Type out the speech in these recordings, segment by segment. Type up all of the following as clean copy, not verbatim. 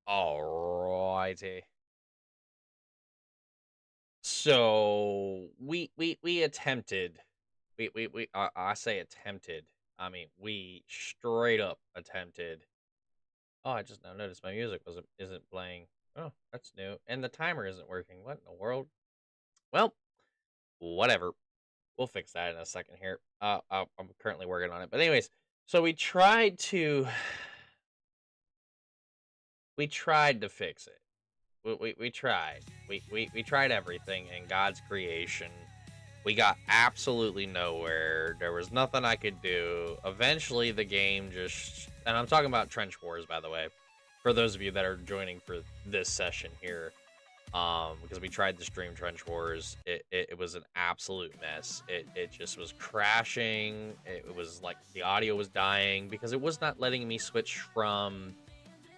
Alrighty. So we attempted. I say attempted. I mean, we straight up attempted. Oh, I just now noticed my music isn't playing. Oh, that's new, and the timer isn't working. What in the world? Well, whatever. We'll fix that in a second here. I'm currently working on it, but anyways, so we tried to fix it. We tried. We tried everything in God's creation. We got absolutely nowhere. There was nothing I could do. Eventually, the game just, and I'm talking about Trench Wars, by the way, for those of you that are joining for this session here, because we tried to stream Trench Wars. It was an absolute mess. It just was crashing. It was like the audio was dying because it was not letting me switch from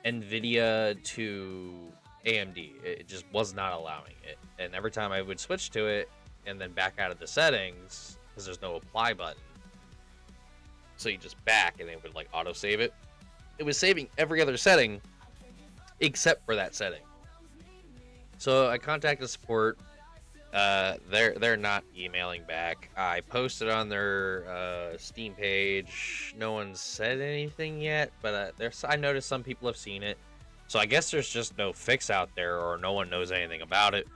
NVIDIA to AMD. It just was not allowing it. And every time I would switch to it and then back out of the settings, because there's no apply button, so you just back and it would like auto save it. It was saving every other setting except for that setting. So I contacted support. They're not emailing back. I posted on their Steam page. No one said anything yet, but I noticed some people have seen it. So I guess there's just no fix out there, or no one knows anything about it.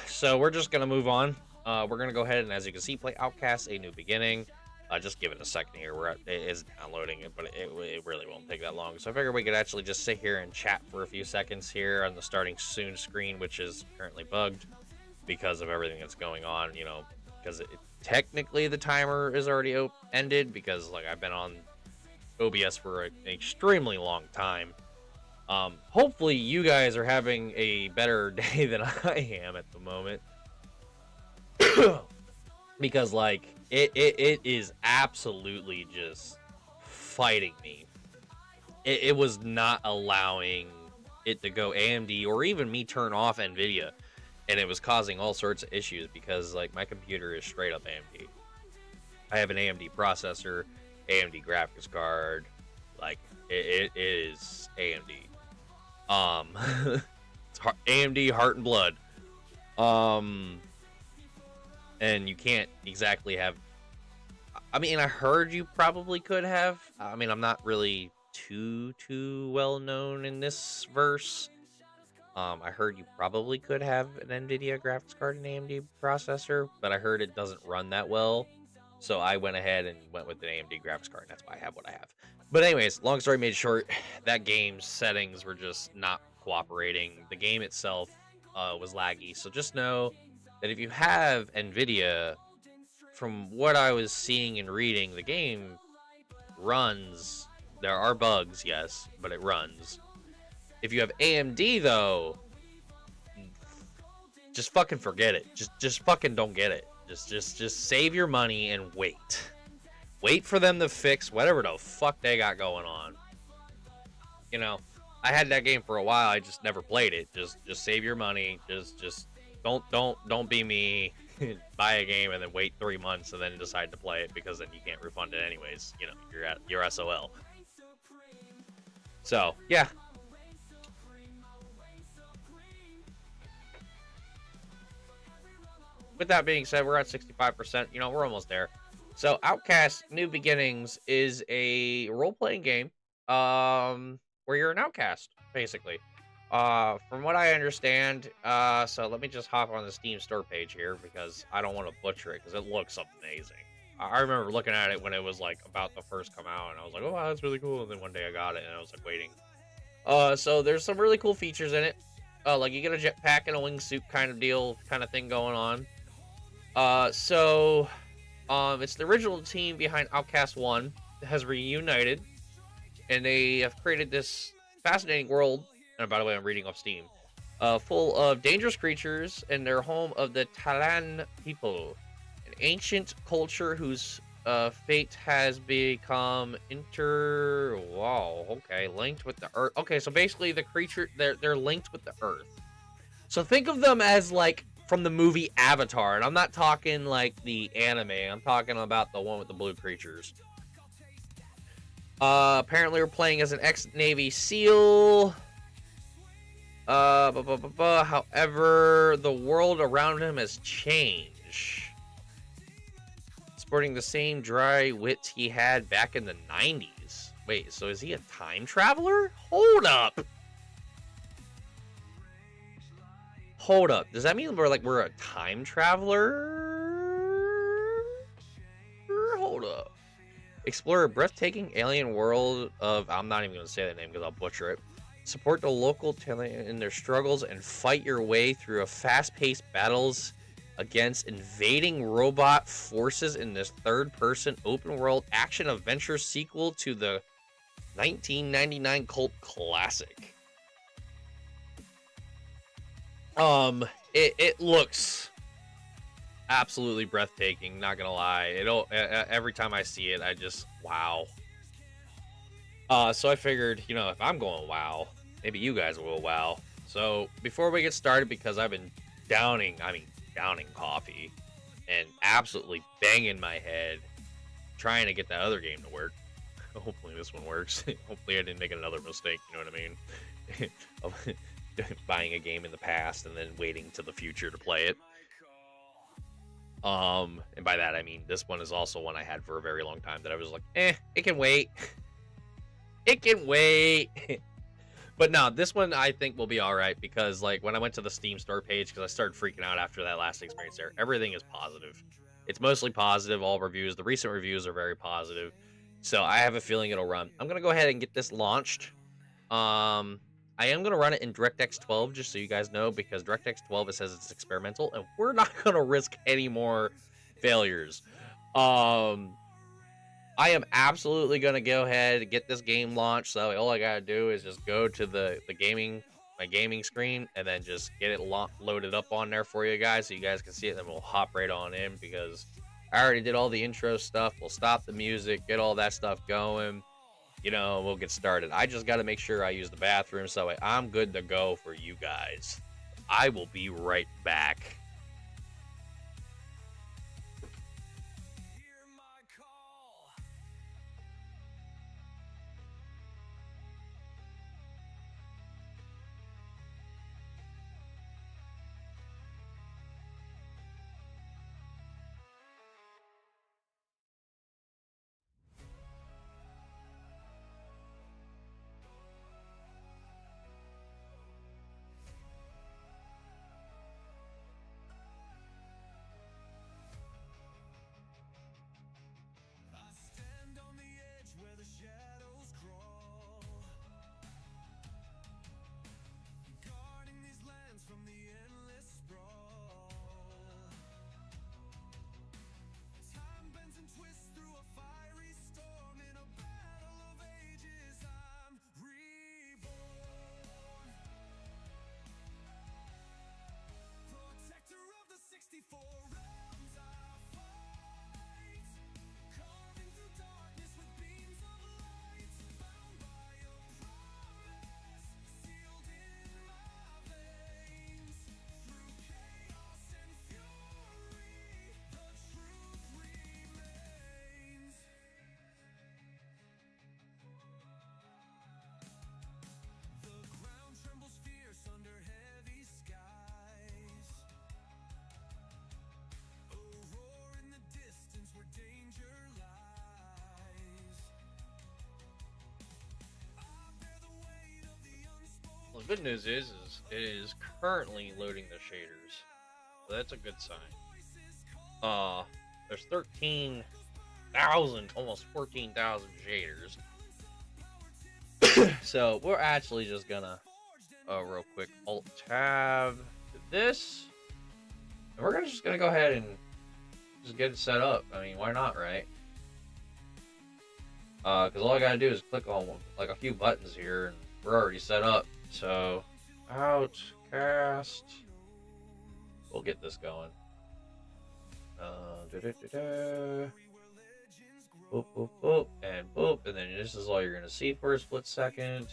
So we're just gonna move on. We're gonna go ahead and, as you can see, play Outcast: A New Beginning. Just give it a second here. It is downloading it, but it really won't take that long. So I figured we could actually just sit here and chat for a few seconds here on the starting soon screen, which is currently bugged because of everything that's going on. You know, because technically the timer is already ended, because like I've been on OBS for an extremely long time. Hopefully you guys are having a better day than I am at the moment. Because like it is absolutely just fighting me. It was not allowing it to go AMD, or even me turn off NVIDIA, and it was causing all sorts of issues because like my computer is straight up AMD. I have an AMD processor, AMD graphics card, like it is AMD. It's AMD heart and blood. And you can't exactly have, I mean, I heard you probably could have. I mean, I'm not really too well known in this verse. I heard you probably could have an NVIDIA graphics card and AMD processor, but I heard it doesn't run that well. So I went ahead and went with an AMD graphics card, and that's why I have what I have. But anyways, long story made short, that game's settings were just not cooperating. The game itself was laggy. So just know that if you have NVIDIA, from what I was seeing and reading, the game runs. There are bugs, yes, but it runs. If you have AMD, though, just fucking forget it. Just fucking don't get it. Just save your money and wait. Wait for them to fix whatever the fuck they got going on. You know, I had that game for a while. I just never played it. Just save your money. Just don't be me. Buy a game and then wait 3 months and then decide to play it, because then you can't refund it anyways. You know, you're SOL. So yeah. With that being said, we're at 65%. You know, we're almost there. So Outcast: New Beginnings is a role-playing game where you're an outcast, basically. From what I understand, so let me just hop on the Steam store page here, because I don't want to butcher it, because it looks amazing. I remember looking at it when it was like about to first come out, and I was like, oh wow, that's really cool. And then one day I got it and I was like waiting. So there's some really cool features in it. Like you get a jetpack and a wingsuit kind of thing going on. It's the original team behind Outcast 1 that has reunited, and they have created this fascinating world. And by the way, I'm reading off Steam. Full of dangerous creatures, and their home of the Talan people, an ancient culture whose fate has become linked with the earth. Okay, so basically the creature, they're linked with the earth. So think of them as like from the movie Avatar, and I'm not talking like the anime. I'm talking about the one with the blue creatures. Apparently we're playing as an ex-Navy SEAL. However, the world around him has changed. Sporting the same dry wits he had back in the 90s. Wait, so is he a time traveler? Hold up. Hold up. Does that mean we're a time traveler? Hold up. Explore a breathtaking alien world of... I'm not even going to say that name because I'll butcher it. Support the local talent in their struggles and fight your way through a fast-paced battles against invading robot forces in this third-person open-world action-adventure sequel to the 1999 cult classic. It looks absolutely breathtaking, not gonna lie. Every time I see it, I just wow. So I figured, if I'm going wow, maybe you guys will wow. So before we get started, because I've been downing coffee and absolutely banging my head trying to get that other game to work. Hopefully this one works. Hopefully I didn't make another mistake, you know what I mean? Buying a game in the past and then waiting to the future to play it. And by that I mean this one is also one I had for a very long time that I was like, it can wait. It can wait. But no, this one I think will be all right because like when I went to the Steam store page, because I started freaking out after that last experience there, everything is positive. It's mostly positive, all reviews. The recent reviews are very positive. So I have a feeling it'll run. I'm going to go ahead and get this launched. I am going to run it in DirectX 12, just so you guys know, because DirectX 12, it says it's experimental, and we're not going to risk any more failures. I am absolutely going to go ahead and get this game launched, so all I got to do is just go to my gaming screen, and then just get it loaded up on there for you guys, so you guys can see it, and then we'll hop right on in, because I already did all the intro stuff. We'll stop the music, get all that stuff going. We'll get started. I just got to make sure I use the bathroom, so I'm good to go for you guys. I will be right back. Well, the good news is it is currently loading the shaders, so that's a good sign. There's 13,000, almost 14,000 shaders. So we're actually just gonna, real quick, Alt-Tab to this, and we're just gonna go ahead and just get it set up. I mean, why not, right? Because all I gotta do is click on like a few buttons here, and we're already set up. So, Outcast. We'll get this going. Boop, boop, boop, and boop. And then this is all you're going to see for a split second.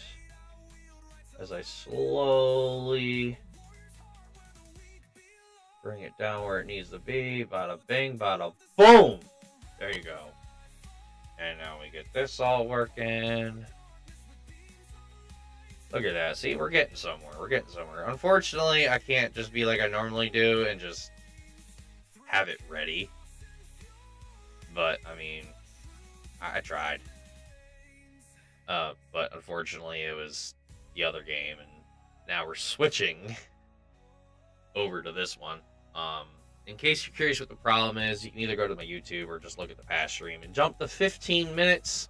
As I slowly bring it down where it needs to be. Bada bing, bada boom. There you go. And now we get this all working. Look at that. See, we're getting somewhere. We're getting somewhere. Unfortunately, I can't just be like I normally do and just have it ready. But, I mean, I tried. But unfortunately, it was the other game, and now we're switching over to this one. In case you're curious what the problem is, you can either go to my YouTube or just look at the past stream and jump to 15 minutes.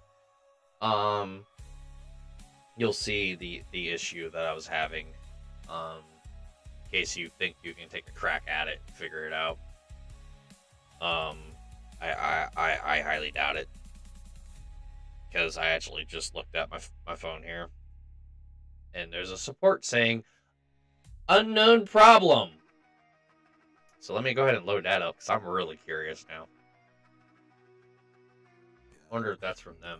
You'll see the issue that I was having. In case you think you can take a crack at it and figure it out. I highly doubt it, because I actually just looked at my phone here, and there's a support saying unknown problem. So let me go ahead and load that up, because I'm really curious now. Wonder if that's from them.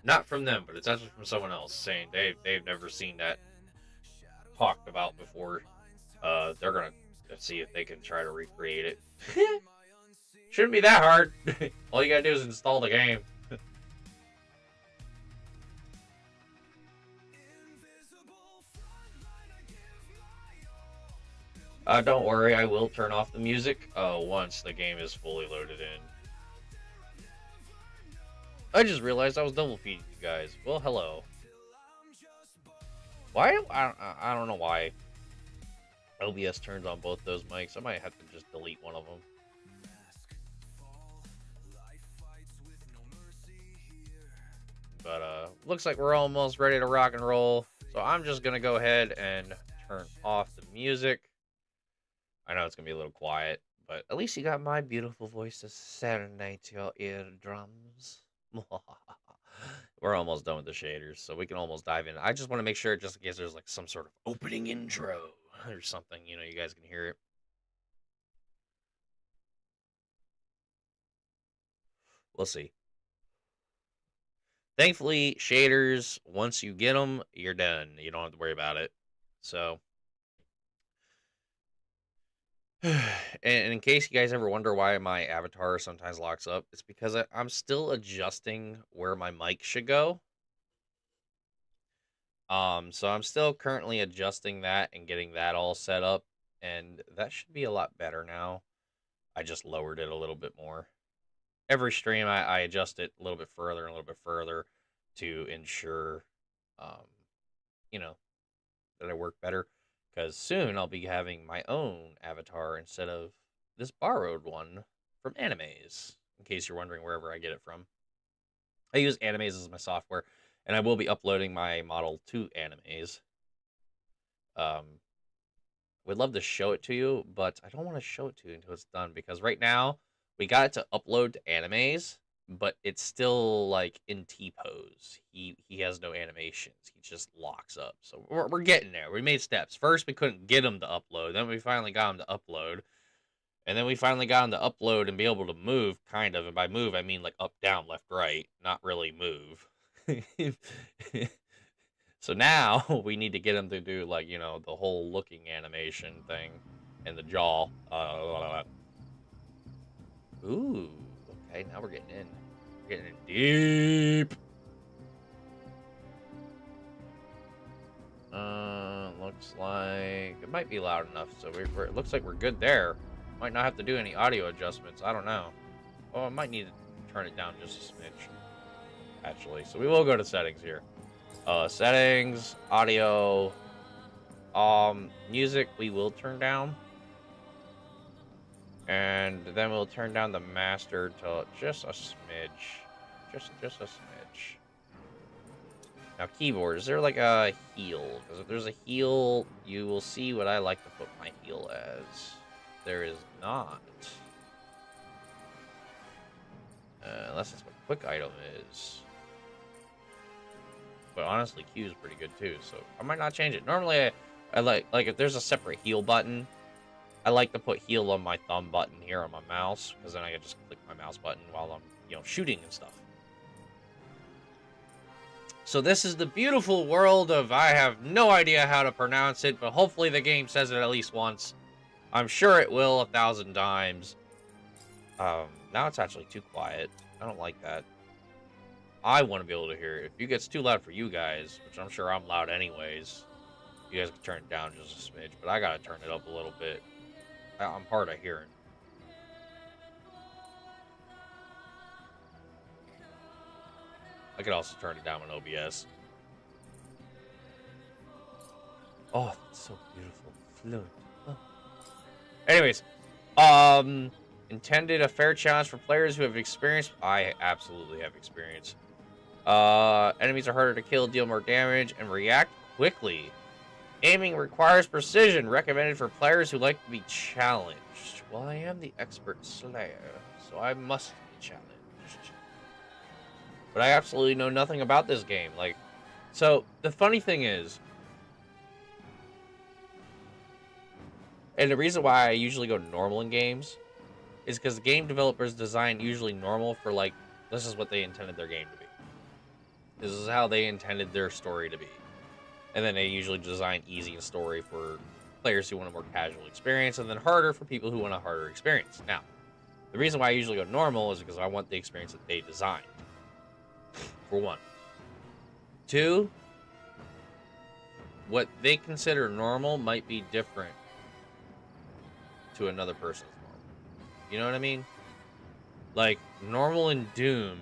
Not from them, but it's actually from someone else saying they've never seen that talked about before. They're gonna see if they can try to recreate it. Shouldn't be that hard. All you gotta do is install the game. Don't worry, I will turn off the music once the game is fully loaded in. I just realized I was double feeding you guys. Well, hello. Why? I don't know why OBS turns on both those mics. I might have to just delete one of them. But looks like we're almost ready to rock and roll. So I'm just gonna go ahead and turn off the music. I know it's gonna be a little quiet, but at least you got my beautiful voice to serenade your eardrums. We're almost done with the shaders, so we can almost dive in. I just want to make sure, just in case there's like some sort of opening intro or something, you know, you guys can hear it. We'll see. Thankfully, shaders, once you get them, you're done. You don't have to worry about it. So, and in case you guys ever wonder why my avatar sometimes locks up, it's because I'm still adjusting where my mic should go. So I'm still currently adjusting that and getting that all set up, and that should be a lot better now. I just lowered it a little bit more. Every stream, I adjust it a little bit further and a little bit further to ensure, you know, that I work better. Because soon I'll be having my own avatar instead of this borrowed one from Animes, in case you're wondering wherever I get it from. I use Animes as my software, and I will be uploading my model to Animes. Would love to show it to you, but I don't want to show it to you until it's done, because right now we got it to upload to Animes, but it's still like in T-pose. He has no animations. He just locks up. So we're getting there. We made steps. First, we couldn't get him to upload. Then we finally got him to upload. And then we finally got him to upload and be able to move, kind of. And by move, I mean like up, down, left, right. Not really move. So now we need to get him to do, like, you know, the whole looking animation thing and the jaw. Ooh, okay, now we're getting in. We're getting in deep. Looks like it might be loud enough, so it looks like we're good there. Might not have to do any audio adjustments. I don't know. Oh, I might need to turn it down just a smidge, actually. So we will go to settings here. Settings, audio, music we will turn down. And then we'll turn down the master to just a smidge. Just a smidge. Now, keyboard, is there like a heel? Because if there's a heel, you will see what I like to put my heel as. There is not. Unless that's what quick item is. But honestly, Q is pretty good too, so I might not change it. Normally, I like if there's a separate heal button, I like to put heal on my thumb button here on my mouse, because then I can just click my mouse button while I'm, you know, shooting and stuff. So this is the beautiful world of, I have no idea how to pronounce it, but hopefully the game says it at least once. I'm sure it will 1,000 times. Now Now it's actually too quiet. I don't like that. I want to be able to hear it. If it gets too loud for you guys, which I'm sure I'm loud anyways, you guys can turn it down just a smidge, but I gotta turn it up a little bit. I'm hard of hearing. I could also turn it down on OBS. Oh, that's so beautiful. Fluent. Oh. Anyways, intended a fair challenge for players who have experience. I absolutely have experience. Enemies are harder to kill, deal more damage, and react quickly. Aiming requires precision, recommended for players who like to be challenged. Well, I am the expert slayer, so I must be challenged. But I absolutely know nothing about this game. Like, so the funny thing is, and the reason why I usually go normal in games is because the game developers design usually normal for, like, this is what they intended their game to be. This is how they intended their story to be. And then they usually design easy and story for players who want a more casual experience, and then harder for people who want a harder experience. Now, the reason why I usually go normal is because I want the experience that they designed. For one. Two, what they consider normal might be different to another person's normal. You know what I mean? Like, normal in Doom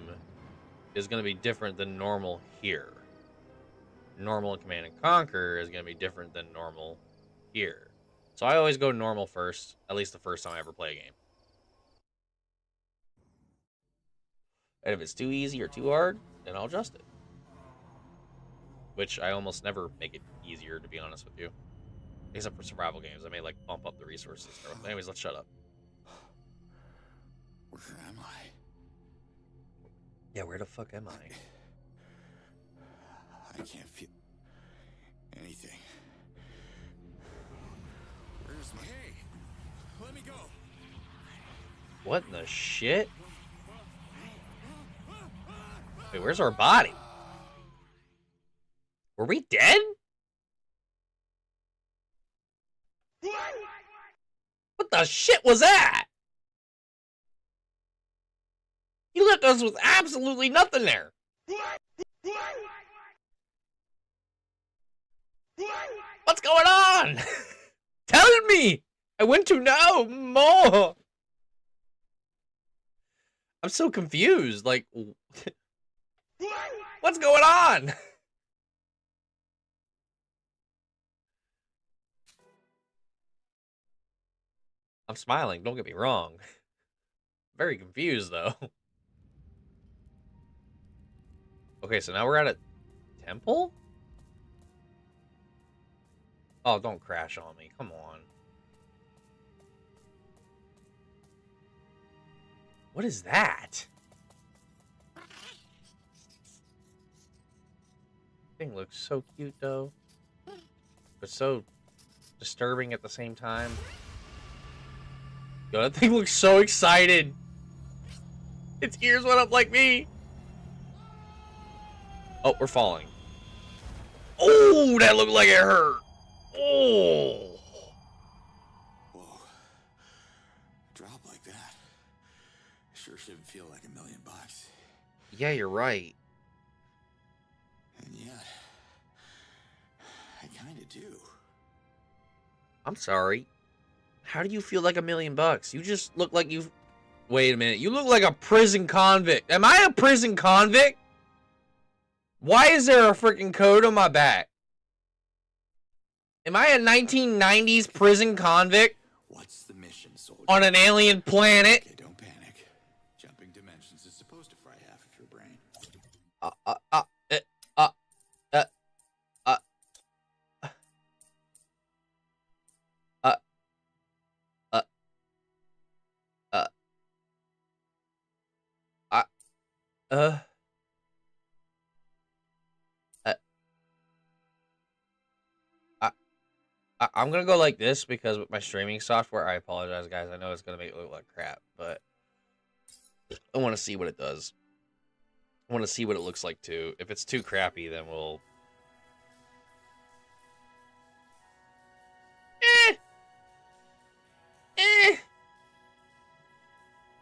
is going to be different than normal here. Normal in Command & Conquer is going to be different than normal here. So I always go normal first, at least the first time I ever play a game. And if it's too easy or too hard, then I'll adjust it. Which I almost never make it easier, to be honest with you. Except for survival games. I may, like, bump up the resources. Anyways, let's shut up. Where am I? Yeah, where the fuck am I? I can't feel anything. Where's my... Hey! Let me go! What in the shit? Wait, where's our body? Were we dead? What the shit was that? You left us with absolutely nothing there. What's going on? Tell me. I want to know more. I'm so confused. Like, what's going on? I'm smiling, don't get me wrong. Very confused, though. Okay, so now we're at a temple? Oh, don't crash on me. Come on. What is that? Thing looks so cute, though. But so disturbing at the same time. Yo, that thing looks so excited. Its ears went up like me. Oh, we're falling. Oh, that looked like it hurt. Oh. Whoa. A drop like that. Sure shouldn't feel like $1 million. Yeah, you're right. And yet, I kind of do. I'm sorry. How do you feel like $1 million? You just look like you... Wait a minute. You look like a prison convict. Am I a prison convict? Why is there a freaking code on my back? Am I a 1990s prison convict? What's the mission, soldier? On an alien planet? Okay, don't panic. Jumping dimensions is supposed to fry half of your brain. I'm gonna go like this because with my streaming software, I apologize, guys. I know it's gonna make it look like crap, but I want to see what it does. I want to see what it looks like too. If it's too crappy, then we'll...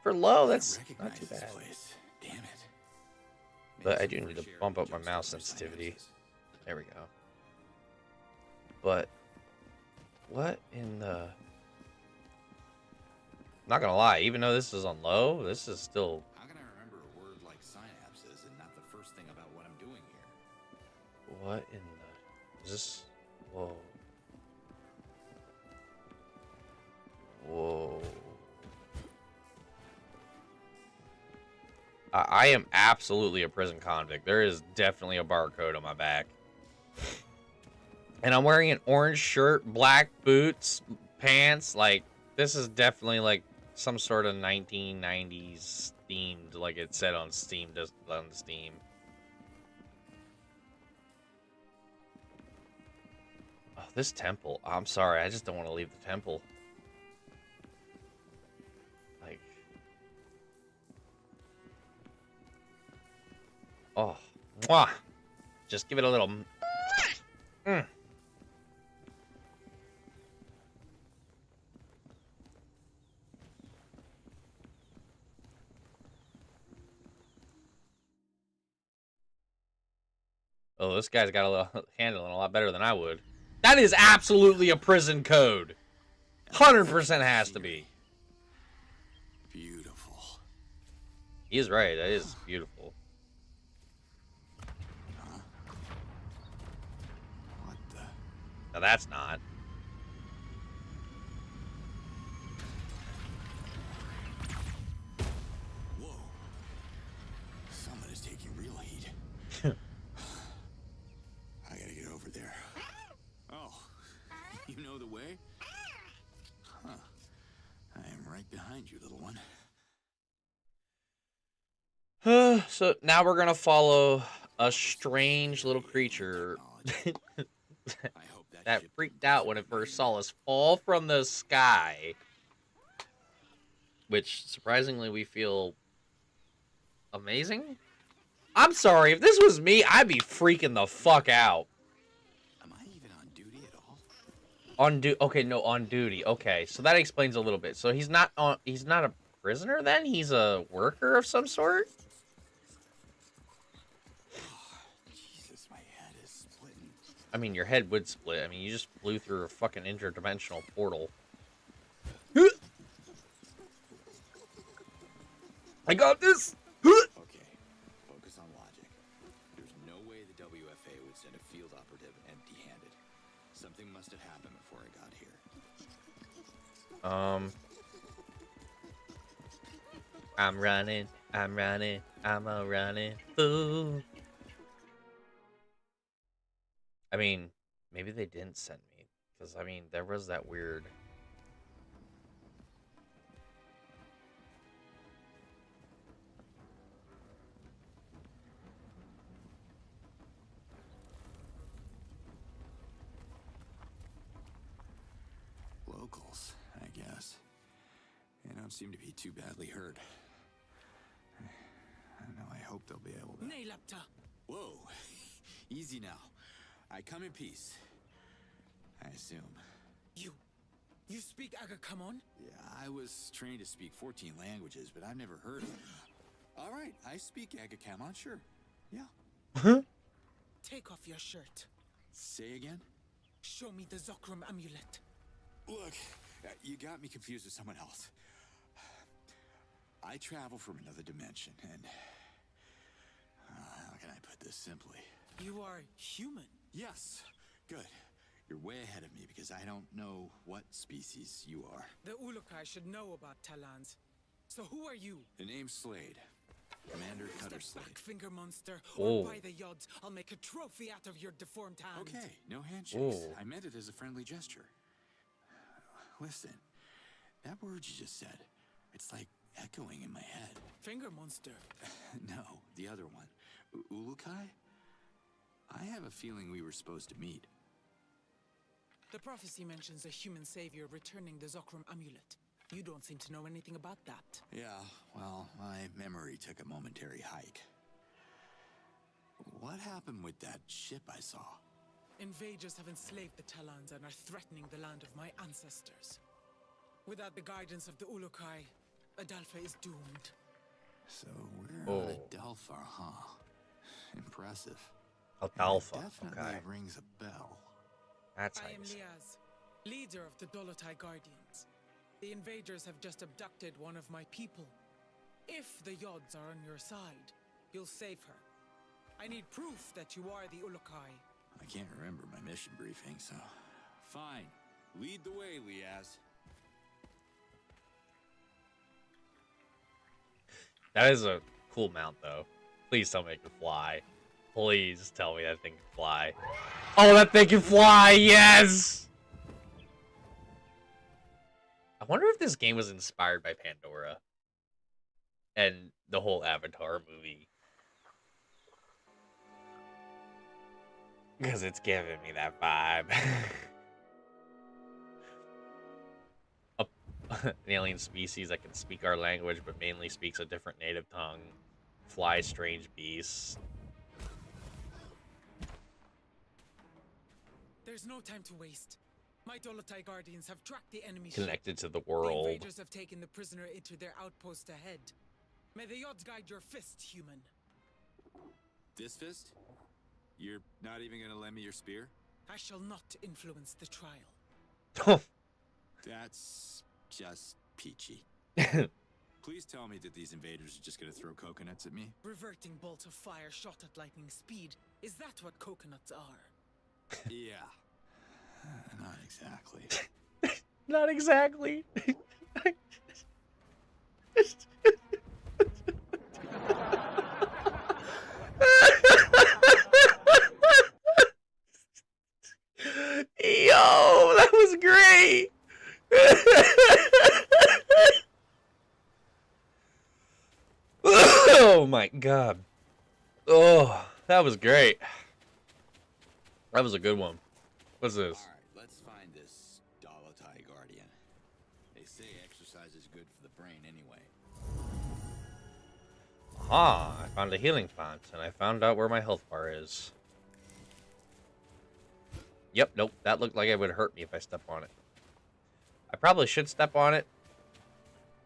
For for low, I that's not recognize too this bad. place. Damn it. But I do need to bump up my mouse sensitivity. There we go. But what in the... Not gonna lie, even though this is on low, this is still... How can I remember a word like synapses and not the first thing about what I'm doing here? What in the... Is this... Whoa. Whoa. I am absolutely a prison convict. There is definitely a barcode on my back. And I'm wearing an orange shirt, black boots, pants. Like, this is definitely like some sort of 1990s themed, like it said on Steam, just on Steam. Oh, this temple. I'm sorry, I just don't want to leave the temple. Like, oh, mwah. Just give it a little. Mm. Oh, this guy's got a little handling a lot better than I would. That is absolutely a prison code. 100% has to be. Beautiful. He is right. That is beautiful. Huh? What the? Now that's not. Whoa. Someone is taking real heat. I gotta get over there. Oh, you know the way? Huh. I am right behind you, little one. So now we're gonna follow a strange little creature I hope that freaked out when it first saw us fall from the sky. Which, surprisingly, we feel amazing? I'm sorry, if this was me, I'd be freaking the fuck out. Am I even on duty at all? Okay, no, on duty. Okay, so that explains a little bit. So he's not a prisoner then? He's a worker of some sort? Jesus, my head is splitting. I mean, your head would split. I mean, you just flew through a fucking interdimensional portal. I got this! Okay, focus on logic. There's no way the WFA would send a field operative empty-handed. Something must have happened before I got here. I'm running, I'm a running fool. I mean, maybe they didn't send me. Because, I mean, there was that weird... Locals, I guess. They don't seem to be too badly hurt. I hope they'll be able to... Whoa, easy now. I come in peace. I assume. You speak Agakamon? Yeah, I was trained to speak 14 languages, but I've never heard of it. All right, I speak Agakamon, sure. Yeah. Take off your shirt. Say again? Show me the Zokrum amulet. Look, you got me confused with someone else. I travel from another dimension, and... how can I put this simply? You are human. Yes, good. You're way ahead of me because I don't know what species you are. The Ulukai should know about Talans. So who are you? The name's Slade. Commander Cutter Step Slade. back, finger monster, Oh. or by the yods, I'll make a trophy out of your deformed hand. Okay, no handshakes. Oh. I meant it as a friendly gesture. Listen, that word you just said, it's like echoing in my head. Finger monster. No, the other one. Ulukai? I have a feeling we were supposed to meet. The prophecy mentions a human savior returning the Zokrum amulet. You don't seem to know anything about that. Yeah, well, my memory took a momentary hike. What happened with that ship I saw? Invaders have enslaved the Talans and are threatening the land of my ancestors. Without the guidance of the Ulukai, Adalfa is doomed. So we're on Oh, Adelphar, huh? Impressive. Alfalfa. Definitely Okay, rings a bell. that's how I you am say it. Liaz, leader of the Dolotai Guardians. The invaders have just abducted one of my people. If the Yods are on your side, you'll save her. I need proof that you are the Ulukai. I can't remember my mission briefing, so... Fine. Lead the way, Liaz. That is a cool mount, though. Please tell me it can fly. Please tell me that thing can fly. Oh, that thing can fly! Yes! I wonder if this game was inspired by Pandora. And the whole Avatar movie. Because it's giving me that vibe. An alien species that can speak our language but mainly speaks a different native tongue. Flies strange beasts. There's no time to waste. My Dolotai Guardians have tracked the enemy ship. Connected to the The world. invaders have taken the prisoner into their outpost ahead. May the Yods guide your fist, human. This fist? You're not even gonna lend me your spear? I shall not influence the trial. That's just peachy. Please tell me that these invaders are just gonna throw coconuts at me. Reverting bolt of fire shot at lightning speed. Is that what coconuts are? Yeah. Not exactly. Not exactly. Yo, that was great. Oh my god. Oh, that was great. That was a good one. What's this? Alright, let's find this Dolotai Guardian. They say exercise is good for the brain anyway. Ah, I found a healing font, and I found out where my health bar is. Yep, nope, that looked like it would hurt me if I step on it. I probably should step on it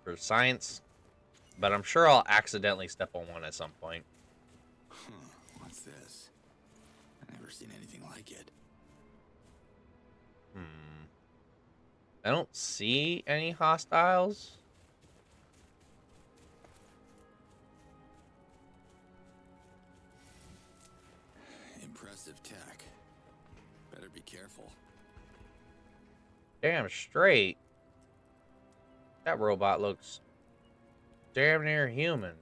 for science, but I'm sure I'll accidentally step on one at some point. Huh, what's this? I've never seen anything like it. I don't see any hostiles. Impressive tech. Better be careful. Damn straight. That robot looks damn near human.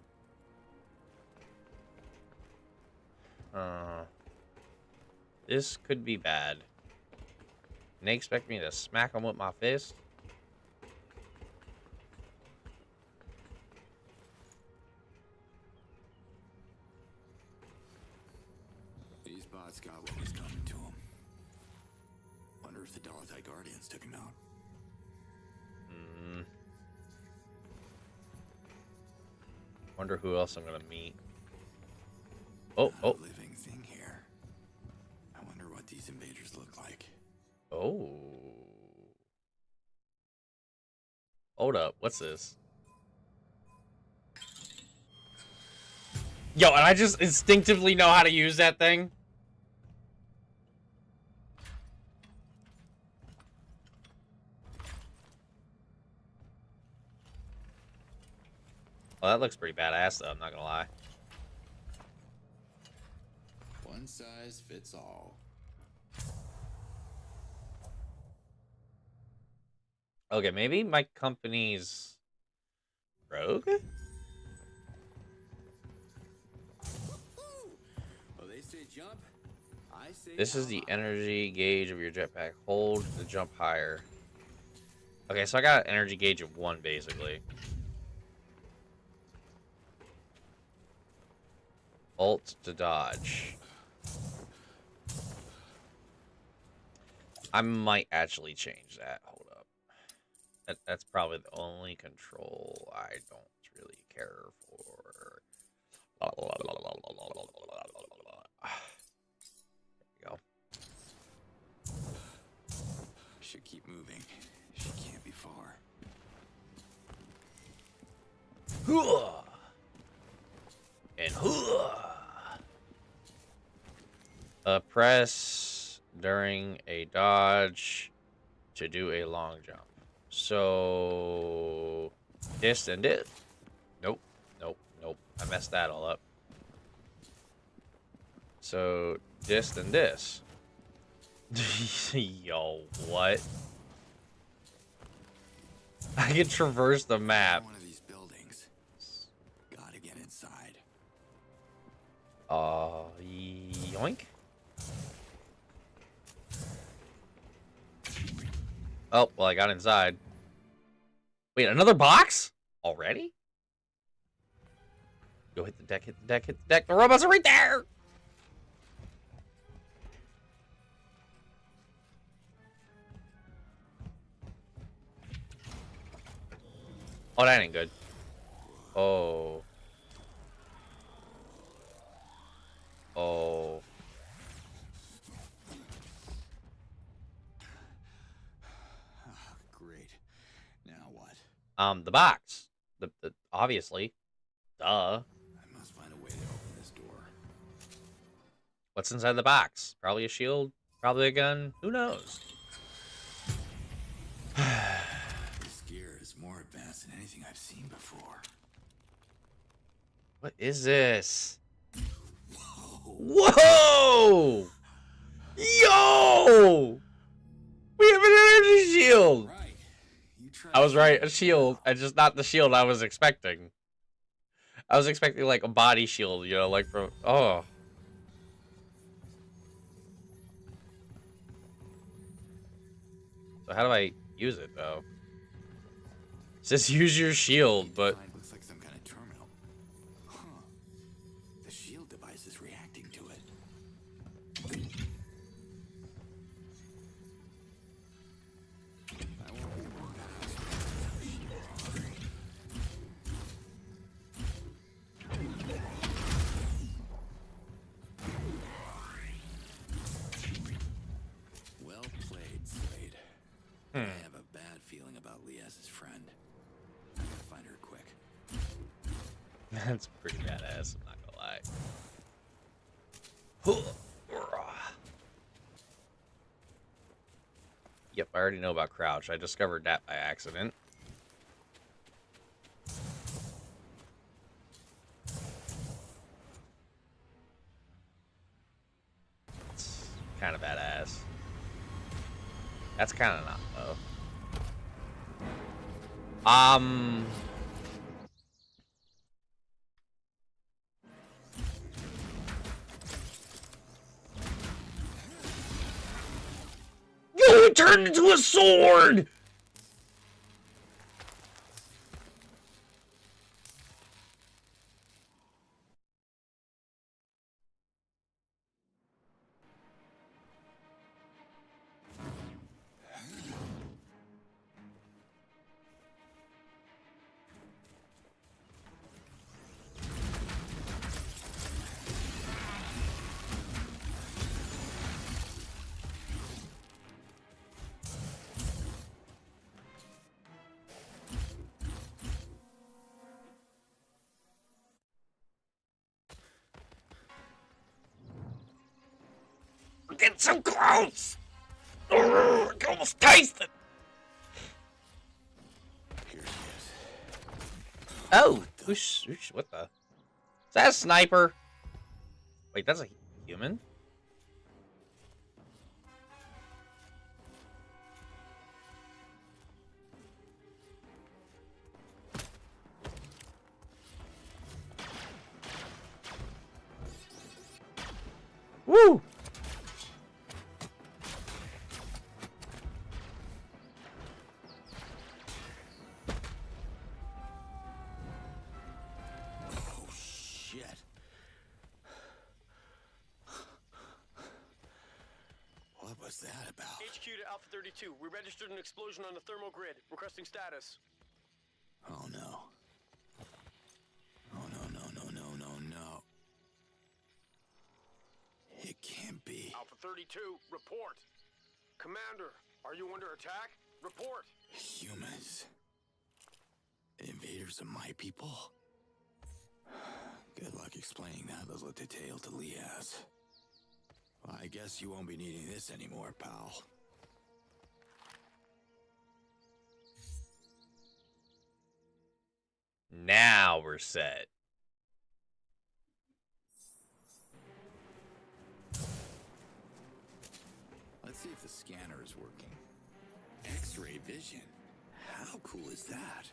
This could be bad. And they expect me to smack them with my fist? These bots got what was coming to them. Wonder if the Dolotai Guardians took him out. Wonder who else I'm gonna meet. Not a living thing here. I wonder what these invaders look like. Oh. Hold up, what's this? Yo, and I just instinctively know how to use that thing. Well, that looks pretty badass, though, I'm not gonna lie. One size fits all. Okay, maybe my company's rogue? Well, they say jump. I say This is the hop. energy gauge of your jetpack. Hold to jump higher. Okay, so I got an energy gauge of 1, basically. Alt to dodge. I might actually change that. Hold up. That's probably the only control I don't really care for. There we go. Should keep moving. She can't be far. Hooah! And press during a dodge to do a long jump. So this and this. Nope, nope, nope. I messed that all up. So this and this. Yo, what? I can traverse the map. One of these buildings. Gotta get inside. Yoink. Oh, well, I got inside. Wait, another box? Already? Go hit the deck, hit the deck, hit the deck. The robots are right there! Oh, that ain't good. Oh. Oh. Great. Now what? The box. The obviously. Duh. I must find a way to open this door. What's inside the box? Probably a shield. Probably a gun. Who knows? This gear is more advanced than anything I've seen before. What is this? Whoa! Yo! We have an energy shield! Right. You tried. I was right, a shield. And just not the shield I was expecting. I was expecting like a body shield, you know, like from... Oh. So how do I use it, though? It says use your shield, but... Looks like some kind of terminal. Huh. The shield device is reacting to it. I won't be wrong. Well played, Slade. I have a bad feeling about Liaz's friend. I gotta find her quick. That's pretty badass, I'm not gonna lie. Yep, I already know about crouch. I discovered that by accident. It's kind of badass. That's kind of not, though. Yo, it turned into a sword! We're getting so close! I can almost taste it! Here she is. Oh, whoosh, what the? Is that a sniper? Wait, that's a human? Woo! Oh, shit. What was that about? HQ to Alpha 32. We registered an explosion on the thermal grid. Requesting status. Oh, no. Oh, no, no, no, no, no, no. It can't be. Alpha 32, report. Commander, are you under attack? Report. Humans. Invaders of my people? Good luck explaining that little detail to Liaz. Well, I guess you won't be needing this anymore, pal. Now we're set. Let's see if the scanner is working. X-ray vision. How cool is that?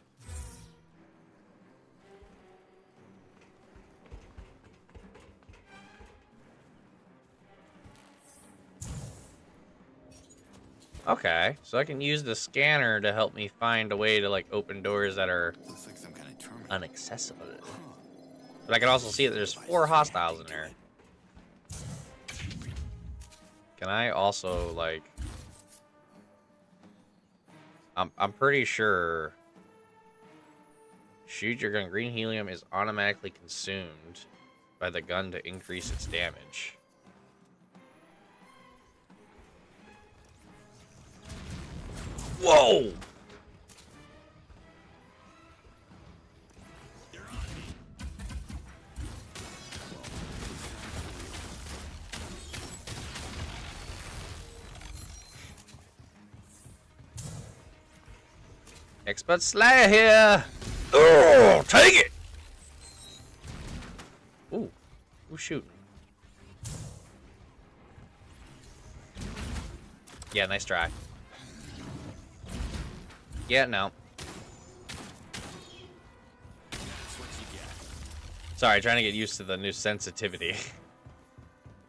Okay, so I can use the scanner to help me find a way to like open doors that are Looks like some kind of terminal. inaccessible. Huh. But I can also see that there's 4 hostiles in there. Can I also like? I'm pretty sure. Shoot your gun. Green helium is automatically consumed by the gun to increase its damage. Whoa! Expert Slayer here! Oh, take it! Ooh, who's shooting? Yeah, nice try. Yeah, no. That's what you get. Sorry, trying to get used to the new sensitivity.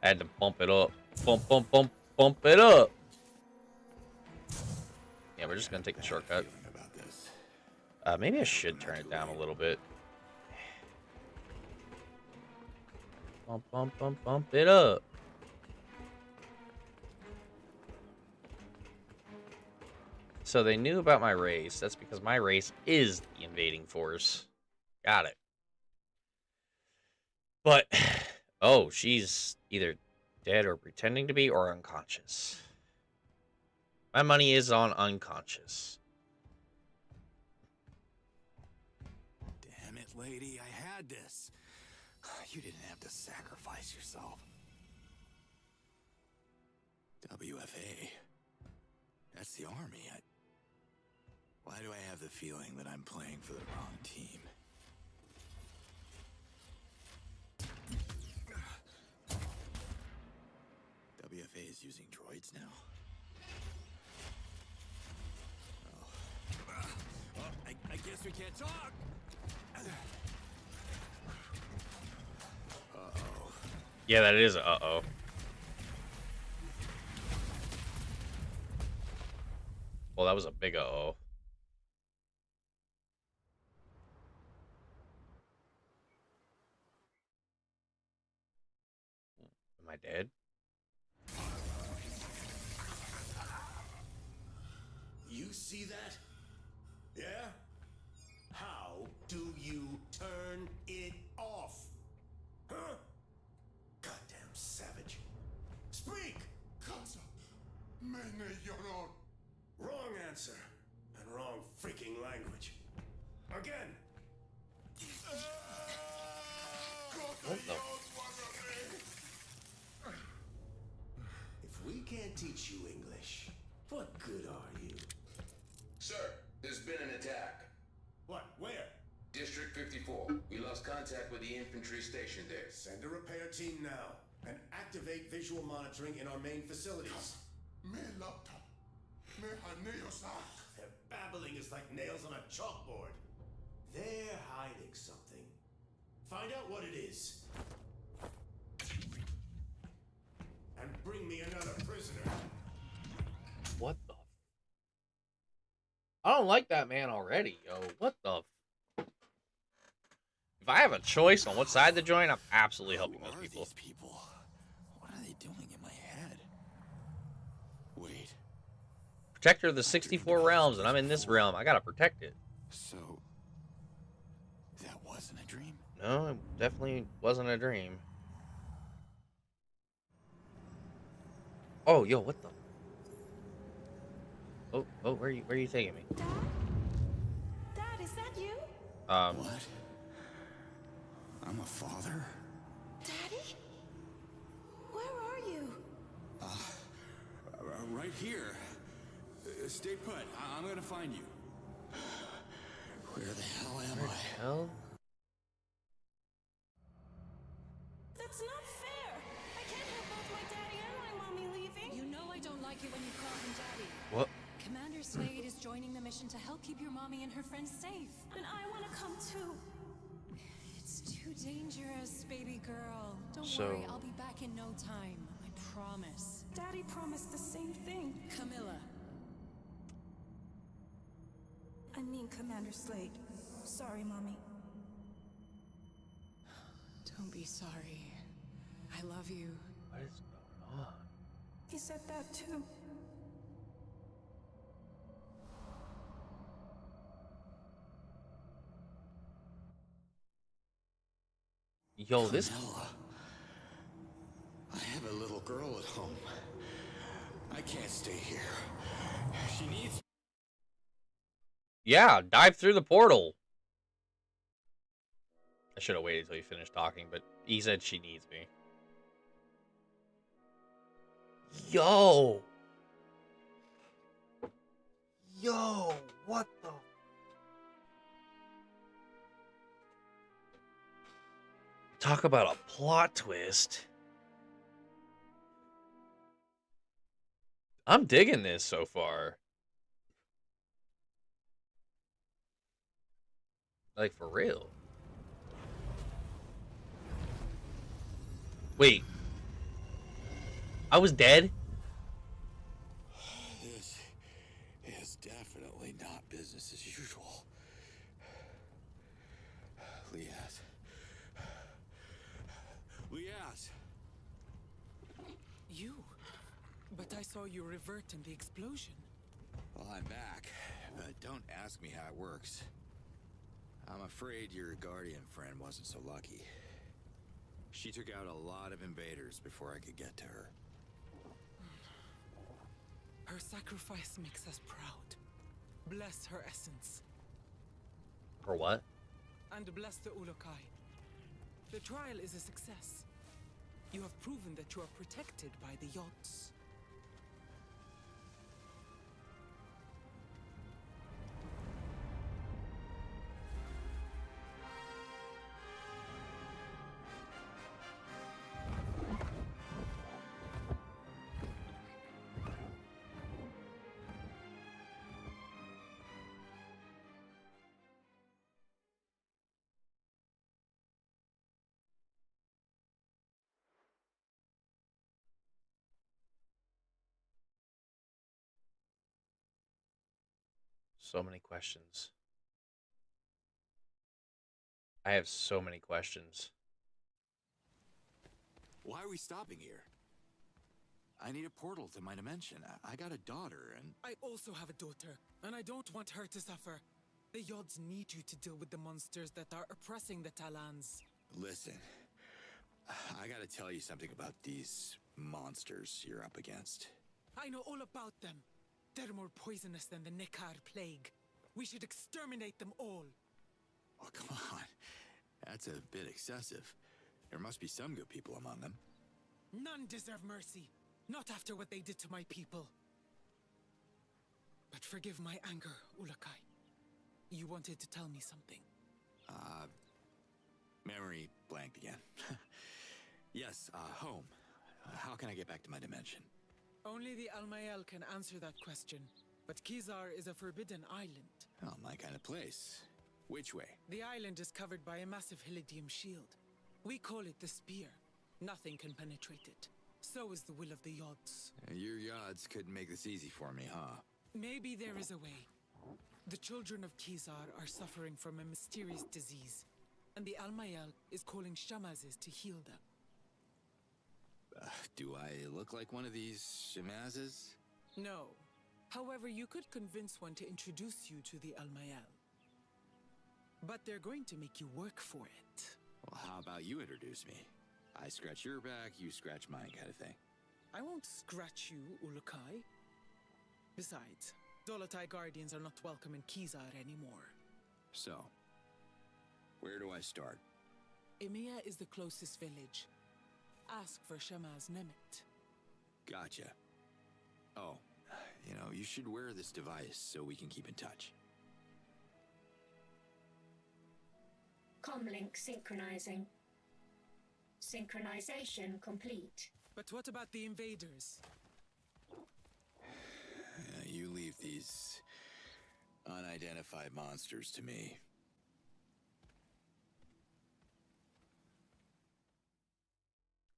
I had to bump it up. Bump it up! Yeah, we're just gonna take the shortcut. Feeling about this. Maybe I should turn it down a little bit. Bump it up. So they knew about my race. That's because my race is the invading force. Got it. But, oh, she's either dead or pretending to be or unconscious. My money is on unconscious. Damn it, lady, I had this. You didn't have to sacrifice yourself. WFA. That's the army. Why do I have the feeling that I'm playing for the wrong team? WFA is using droids now? Oh. Well, I guess we can't talk! Uh-oh. Yeah, that is uh-oh. Well, that was a big uh-oh. Am I dead? You see that? Yeah? How do you turn it off? Huh? Goddamn savage. Speak! Wrong answer. And wrong freaking language. Again. What the? If we can't teach you English, what good are you? Sir, there's been an attack. What? Where? District 54. We lost contact with the infantry station there. Send a repair team now and activate visual monitoring in our main facilities. Their babbling is like nails on a chalkboard. They're hiding something. Find out what it is. And bring me another prisoner. What the? I don't like that man already, yo. What the? If I have a choice on what side to join, I'm absolutely helping Who those are people. these people? What are they doing in my head? Wait, Protector of the 64 realms, and I'm in this realm. I gotta protect it. so that wasn't a dream? No, it definitely wasn't a dream. Oh, yo, what the? Oh, where are you taking me? Dad? Dad, is that you? What? I'm a father? Daddy? Where are you? Right here. Stay put. I'm gonna find you. Where the hell am I? Hell? That's not fair! I can't have both my daddy and my mommy leaving! You know I don't like it when you call him daddy. What? Commander Slade is joining the mission to help keep your mommy and her friends safe. And I want to come too. It's too dangerous, baby girl. Don't So- worry, I'll be back in no time. I promise. Daddy promised the same thing. Camilla. I mean Commander Slade. Sorry, Mommy. Don't be sorry. I love you. What is going on? He said that too. Yo, this. Camilla. I have a little girl at home. I can't stay here. She needs. Yeah, dive through the portal. I should have waited till you finished talking, but he said she needs me. Yo! Yo, what the? Talk about a plot twist. I'm digging this so far. Like, for real. Wait. I was dead? This is definitely not business as usual. Liaz. Liaz! You? But I saw you revert in the explosion. Well, I'm back, but don't ask me how it works. I'm afraid your guardian friend wasn't so lucky. She took out a lot of invaders before I could get to her. Her sacrifice makes us proud. Bless her essence. Or what? And bless the Ulukai. The trial is a success. You have proven that you are protected by the Yods. So many questions. I have so many questions. Why are we stopping here? I need a portal to my dimension. I got a daughter, and... I also have a daughter, and I don't want her to suffer. The Yods need you to deal with the monsters that are oppressing the Talans. Listen, I gotta tell you something about these monsters you're up against. I know all about them. They're more poisonous than the Nekar plague. We should exterminate them all. Oh, come on. That's a bit excessive. There must be some good people among them. None deserve mercy. Not after what they did to my people. But forgive my anger, Ulukai. You wanted to tell me something. Memory blanked again. Yes, home. How can I get back to my dimension? Only the Almayel can answer that question. But Kizar is a forbidden island. Oh, my kind of place. Which way? The island is covered by a massive Hylidium shield. We call it the Spear. Nothing can penetrate it. So is the will of the Yods. Your Yods couldn't make this easy for me, huh? Maybe there is a way. The children of Kizar are suffering from a mysterious disease, and the Almayel is calling Shamazes to heal them. Do I look like one of these Shamazes? No. However, you could convince one to introduce you to the Almayel. But they're going to make you work for it. Well, how about you introduce me? I scratch your back, you scratch mine kind of thing. I won't scratch you, Ulukai. Besides, Dolotai Guardians are not welcome in Kizar anymore. So, Where do I start? Emia is the closest village. Ask for Shamaz Nemet. Gotcha. Oh, you know, you should wear this device so we can keep in touch. Comlink synchronizing. Synchronization complete. But what about the invaders? You leave these unidentified monsters to me.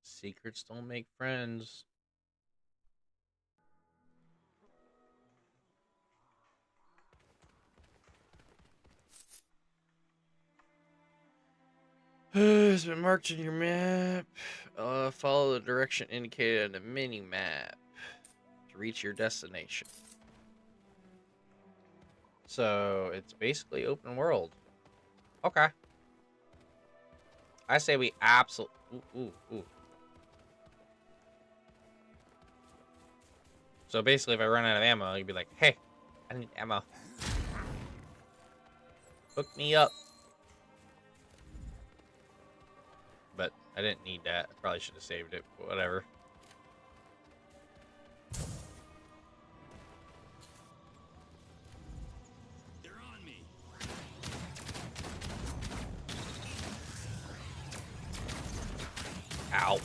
Secrets don't make friends. It's been marked in your map. Follow the direction indicated on the mini map to reach your destination. So it's basically open world. Okay. I say we absolutely. Ooh. So basically, if I run out of ammo, you'd be like, "Hey, I need ammo. Hook me up." But I didn't need that. I probably should have saved it, but whatever. They're on me. Ow.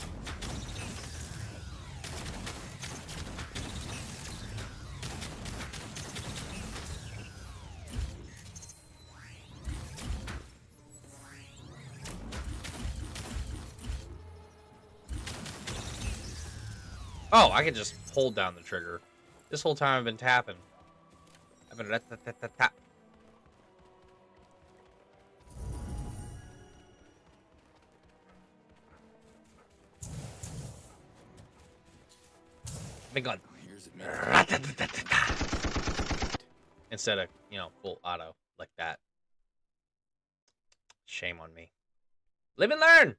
Oh, I can just hold down the trigger. This whole time I've been tapping. I've been tap. Big gun. Here's a Instead of, full auto like that. Shame on me. Live and learn!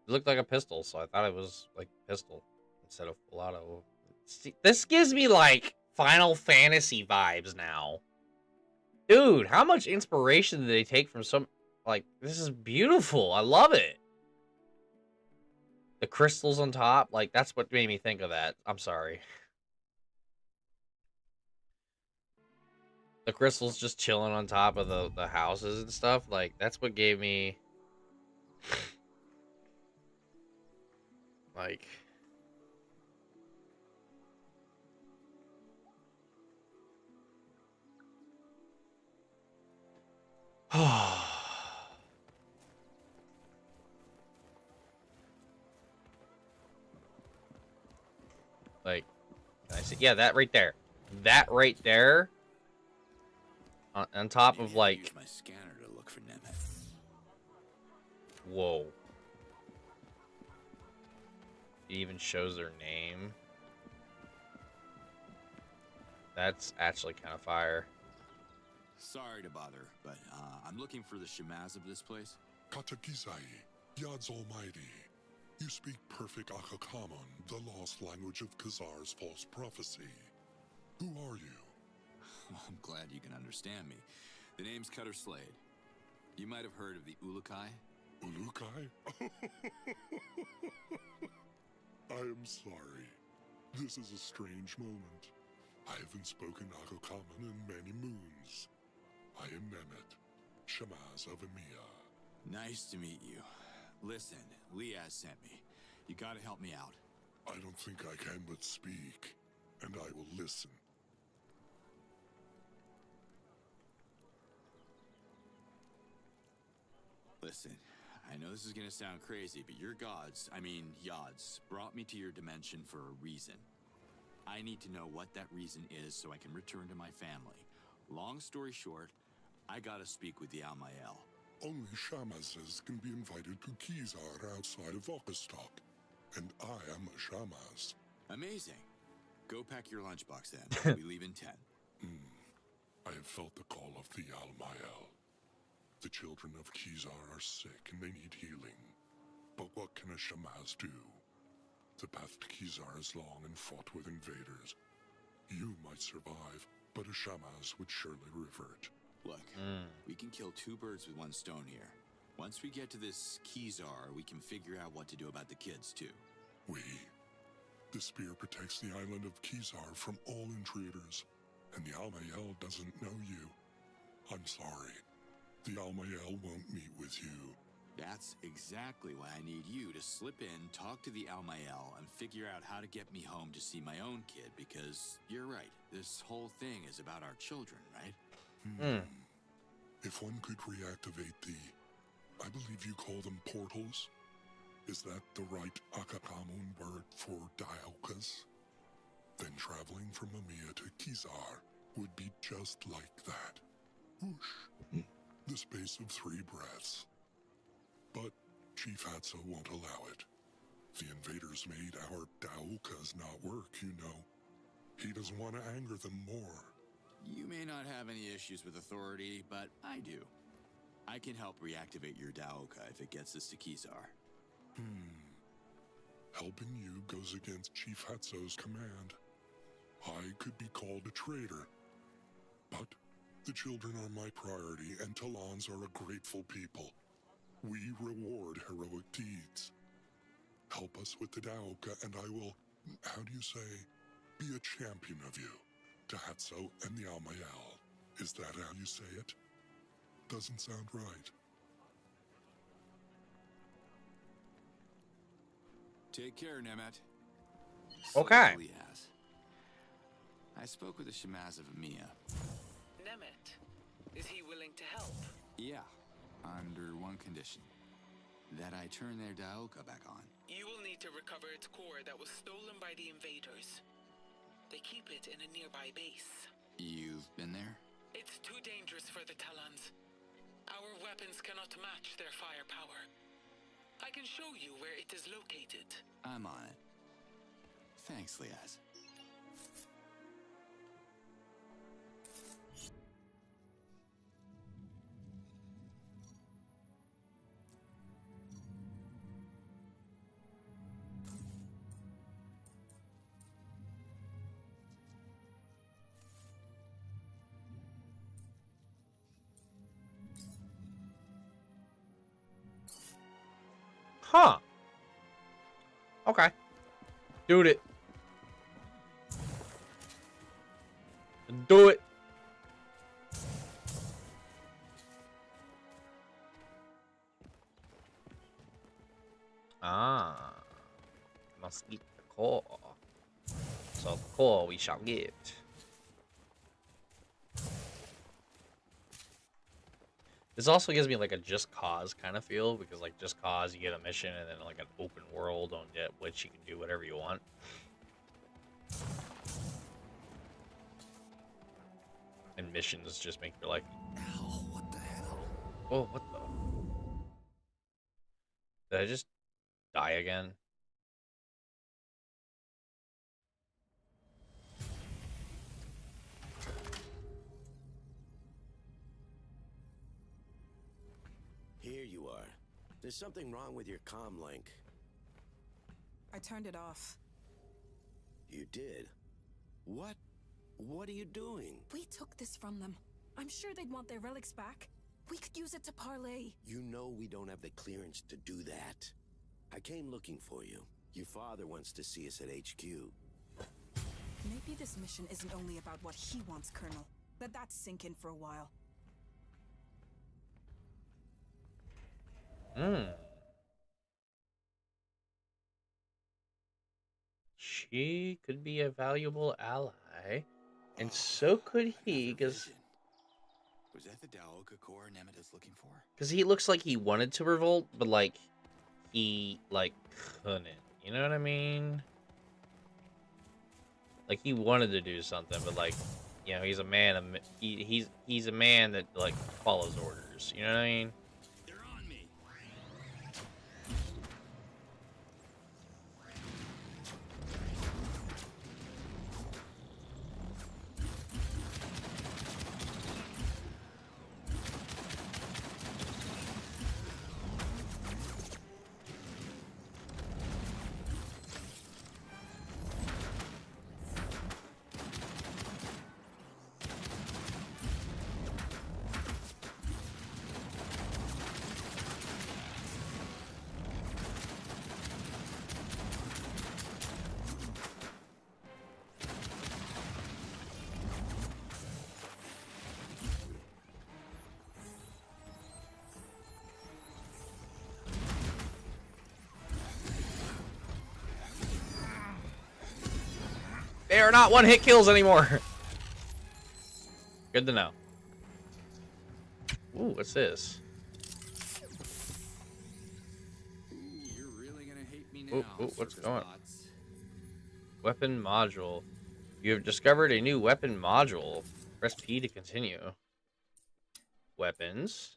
It looked like a pistol, so I thought it was like pistol instead of full auto. See, this gives me like Final Fantasy vibes now. Dude, how much inspiration did they take from some... Like, this is beautiful. I love it. The crystals on top, like, that's what made me think of that. I'm sorry. The crystals just chilling on top of the houses and stuff. Like, that's what gave me... Like... Like, can I see? Yeah, that right there. That right there. On top of, like... Use my scanner to look for Nemet. Whoa. It even shows their name. That's actually kind of fire. Sorry to bother, but I'm looking for the Shamaz of this place. Katakizai, Yad's Almighty. You speak perfect Akakamon, the lost language of Khazar's false prophecy. Who are you? I'm glad you can understand me. The name's Cutter Slade. You might have heard of the Ulukai. Ulukai? I am sorry. This is a strange moment. I haven't spoken Akakamon in many moons. I am Nemet, Shamaz of Emiya. Nice to meet you. Listen, Liaz sent me. You gotta help me out. I don't think I can but speak, and I will listen. Listen, I know this is gonna sound crazy, but your gods, Yods, brought me to your dimension for a reason. I need to know what that reason is so I can return to my family. Long story short, I gotta speak with the Almael. Only Shamazes can be invited to Khazar outside of Okastok, and I am a Shamaz. Amazing. Go pack your lunchbox then. We leave in 10. I have felt the call of the Almael. The children of Khazar are sick and they need healing. But what can a Shamaz do? The path to Khazar is long and fraught with invaders. You might survive, but a Shamaz would surely revert. Look, we can kill two birds with one stone here. Once we get to this Kizar, we can figure out what to do about the kids, too. The spear protects the island of Kizar from all intruders, and the Almayel doesn't know you. I'm sorry. The Almayel won't meet with you. That's exactly why I need you to slip in, talk to the Almayel, and figure out how to get me home to see my own kid, because you're right, this whole thing is about our children, right? If one could reactivate I believe you call them portals? Is that the right Akakamun word for Dialkas? Then traveling from Mamiya to Kizar would be just like that. Whoosh. The space of 3 breaths. But Chief Hatso won't allow it. The invaders made our Daokas not work, you know. He doesn't want to anger them more. You may not have any issues with authority, but I do. I can help reactivate your Daoka if it gets us to Kizar. Helping you goes against Chief Hatso's command. I could be called a traitor. But the children are my priority, and Talons are a grateful people. We reward heroic deeds. Help us with the Daoka, and I will, how do you say, be a champion of you. To Hatso and the Almayel. Is that how you say it? Doesn't sound right. Take care, Nemet. Okay. I spoke with the Shamaz of Mia. Nemet, is he willing to help? Yeah, under one condition. That I turn their Daoka back on. You will need to recover its core that was stolen by the invaders. They keep it in a nearby base. You've been there? It's too dangerous for the Talons. Our weapons cannot match their firepower. I can show you where it is located. I'm on it. Thanks, Liaz. Huh. Okay. Do it. Do it. Must eat the core. So the core we shall get. This also gives me like a Just Cause kind of feel, because like Just Cause, you get a mission and then like an open world on which you can do whatever you want. And missions just make your life. Ow, what the hell? Oh, what the? Did I just die again? Here you are. There's something wrong with your comm link. I turned it off. You did? What? What are you doing? We took this from them. I'm sure they'd want their relics back. We could use it to parlay. You know we don't have the clearance to do that. I came looking for you. Your father wants to see us at HQ. Maybe this mission isn't only about what he wants, Colonel. Let that sink in for a while. She could be a valuable ally, and so could he, because Was that the Daoka core Nemet is looking for? he looks like he wanted to revolt, but like he like couldn't. You know what I mean? Like he wanted to do something, but like, you know, he's a man of he's a man that like follows orders. You know what I mean? They're on me. They are not one-hit kills anymore. Good to know. Ooh, what's this? You're really gonna hate me Ooh, now, what's circus going on? bots. Weapon module. You have discovered a new weapon module. Press P to continue. Weapons.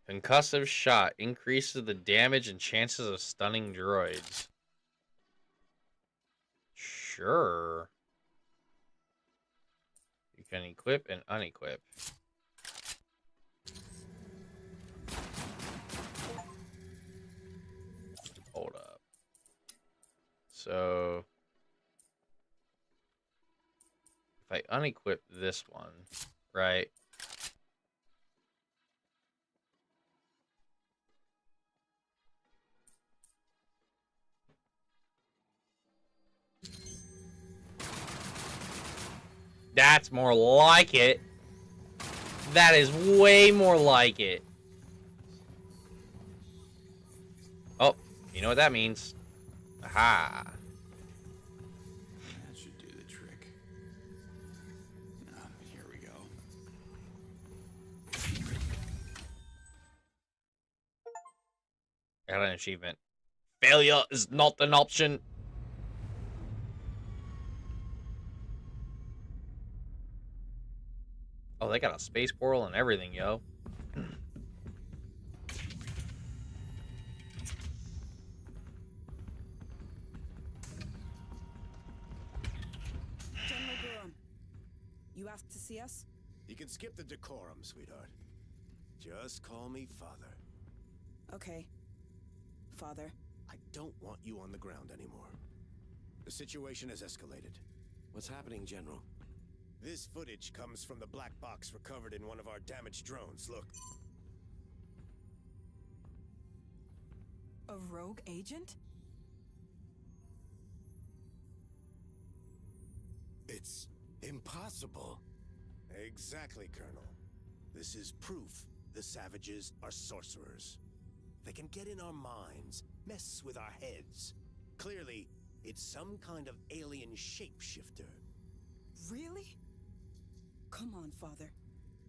Concussive shot increases the damage and chances of stunning droids. Sure. You can equip and unequip. Hold up. So if I unequip this one, right? That's more like it. That is way more like it. Oh, you know what that means. Aha. That should do the trick. Here we go. Got an achievement. Failure is not an option. Oh, they got a space portal and everything, yo. General Durham, you asked to see us? You can skip the decorum, sweetheart. Just call me Father. Okay. Father. I don't want you on the ground anymore. The situation has escalated. What's happening, General? This footage comes from the black box recovered in one of our damaged drones. Look. A rogue agent? It's impossible. Exactly, Colonel. This is proof the savages are sorcerers. They can get in our minds, mess with our heads. Clearly, it's some kind of alien shapeshifter. Really? Come on, Father.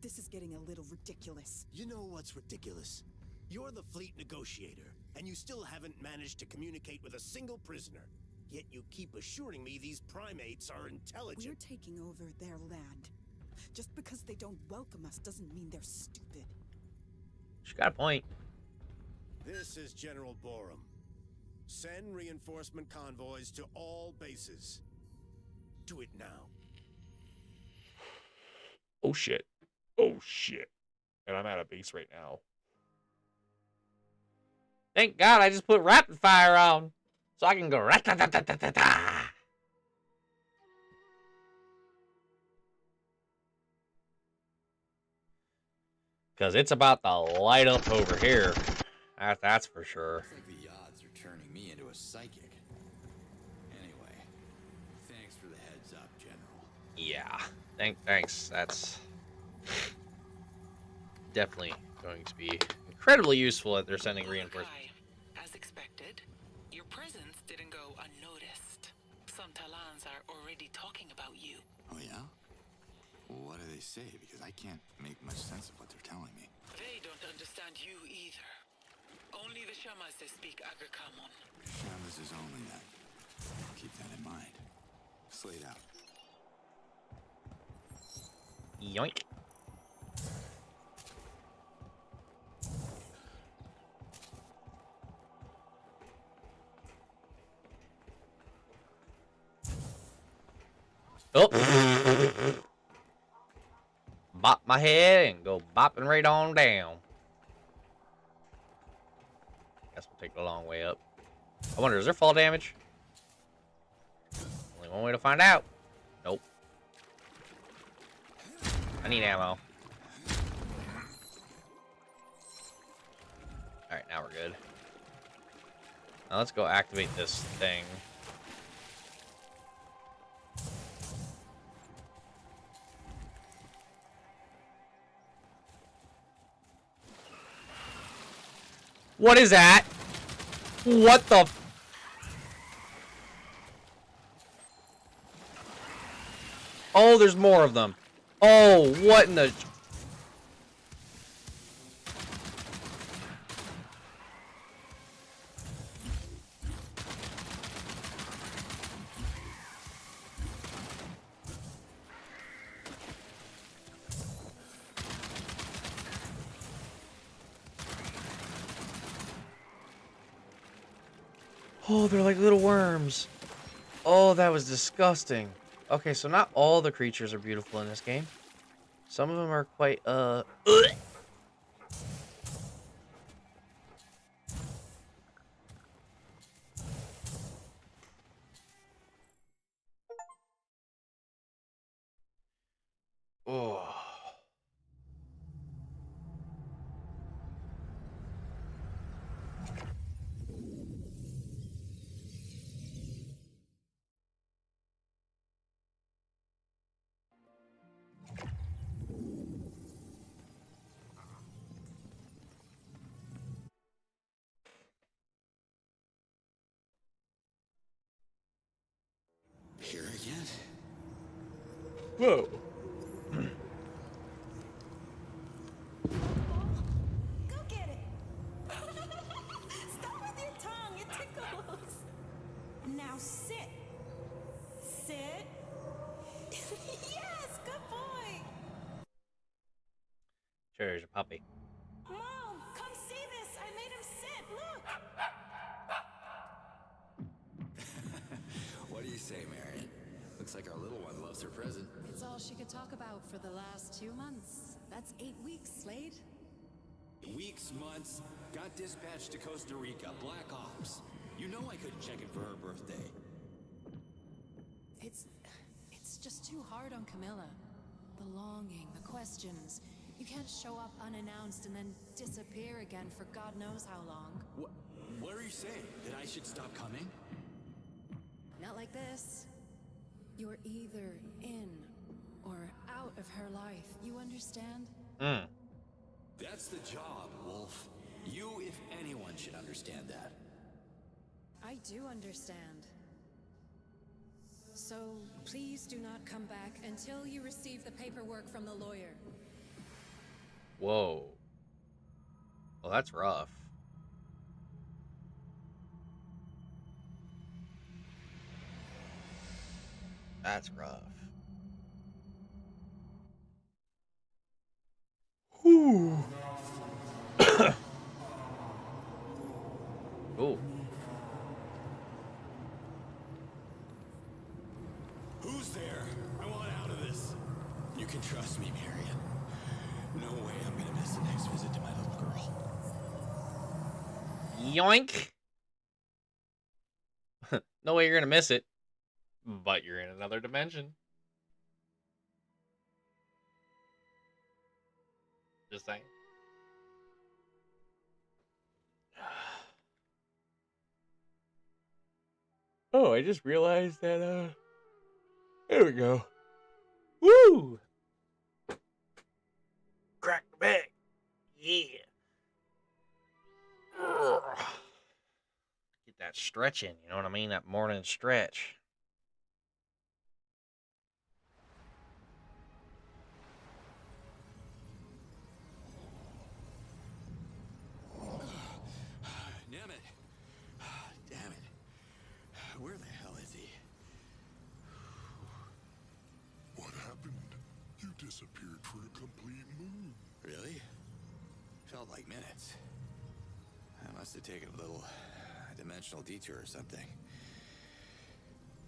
This is getting a little ridiculous. You know what's ridiculous? You're the fleet negotiator, and you still haven't managed to communicate with a single prisoner. Yet you keep assuring me these primates are intelligent. We're taking over their land. Just because they don't welcome us doesn't mean they're stupid. She got a point. This is General Borum. Send reinforcement convoys to all bases. Do it now. Oh shit. Oh shit. And I'm at a base right now. Thank God I just put rapid fire on. So I can go rat-ta-ta-ta-ta-ta. Because it's about to light up over here. That's for sure. Looks like the odds are turning me into a psychic. Anyway, thanks for the heads up, General. Yeah. Thanks. That's definitely going to be incredibly useful that they're sending reinforcements. As expected, your presence didn't go unnoticed. Some Talans are already talking about you. Oh yeah? What do they say? Because I can't make much sense of what they're telling me. They don't understand you either. Only the Shamas they speak Agricommon. Shamas is only that. Keep that in mind. Slate out. Yoink. Oh. Bop my head and go bopping right on down. Guess we'll take the long way up. I wonder, is there fall damage? Only one way to find out. Nope. I need ammo. Alright, now we're good. Now let's go activate this thing. What is that? What the? Oh, there's more of them. Oh, what in the... Oh, they're like little worms. Oh, that was disgusting. Okay, so not all the creatures are beautiful in this game. Some of them are quite, ugh. Oh. Here again? Whoa. Go get it. Stop with your tongue. It tickles. Now sit. Sit. Yes, good boy. Sure, here's your puppy. Mom, come see this. I made him sit. Look. What do you say, Marion? Looks like our little one loves her present. It's all she could talk about for the last 2 months. That's 8 weeks, Slade. Weeks, months, got dispatched to Costa Rica, Black Ops. You know I couldn't check in for her birthday. It's just too hard on Camilla. The longing, the questions. You can't show up unannounced and then disappear again for God knows how long. What are you saying? That I should stop coming? Not like this. You're either in or out of her life. You understand? That's the job, Wolf. You, if anyone, should understand that. I do understand. So, please do not come back until you receive the paperwork from the lawyer. Whoa. Well, that's rough. That's rough. Whew. Ooh. Who's there? I want out of this. You can trust me, Marion. No way I'm gonna miss the next visit to my little girl. Yoink. No way you're gonna miss it. But you're in another dimension. Just saying. Oh, I just realized that, there we go. Woo! Crack the bag. Yeah. Ugh. Get that stretch in, you know what I mean? That morning stretch. Damn it. Damn it. Where the hell is he? What happened? You disappeared for a complete moon. Really? Felt like minutes. I must have taken a little dimensional detour or something.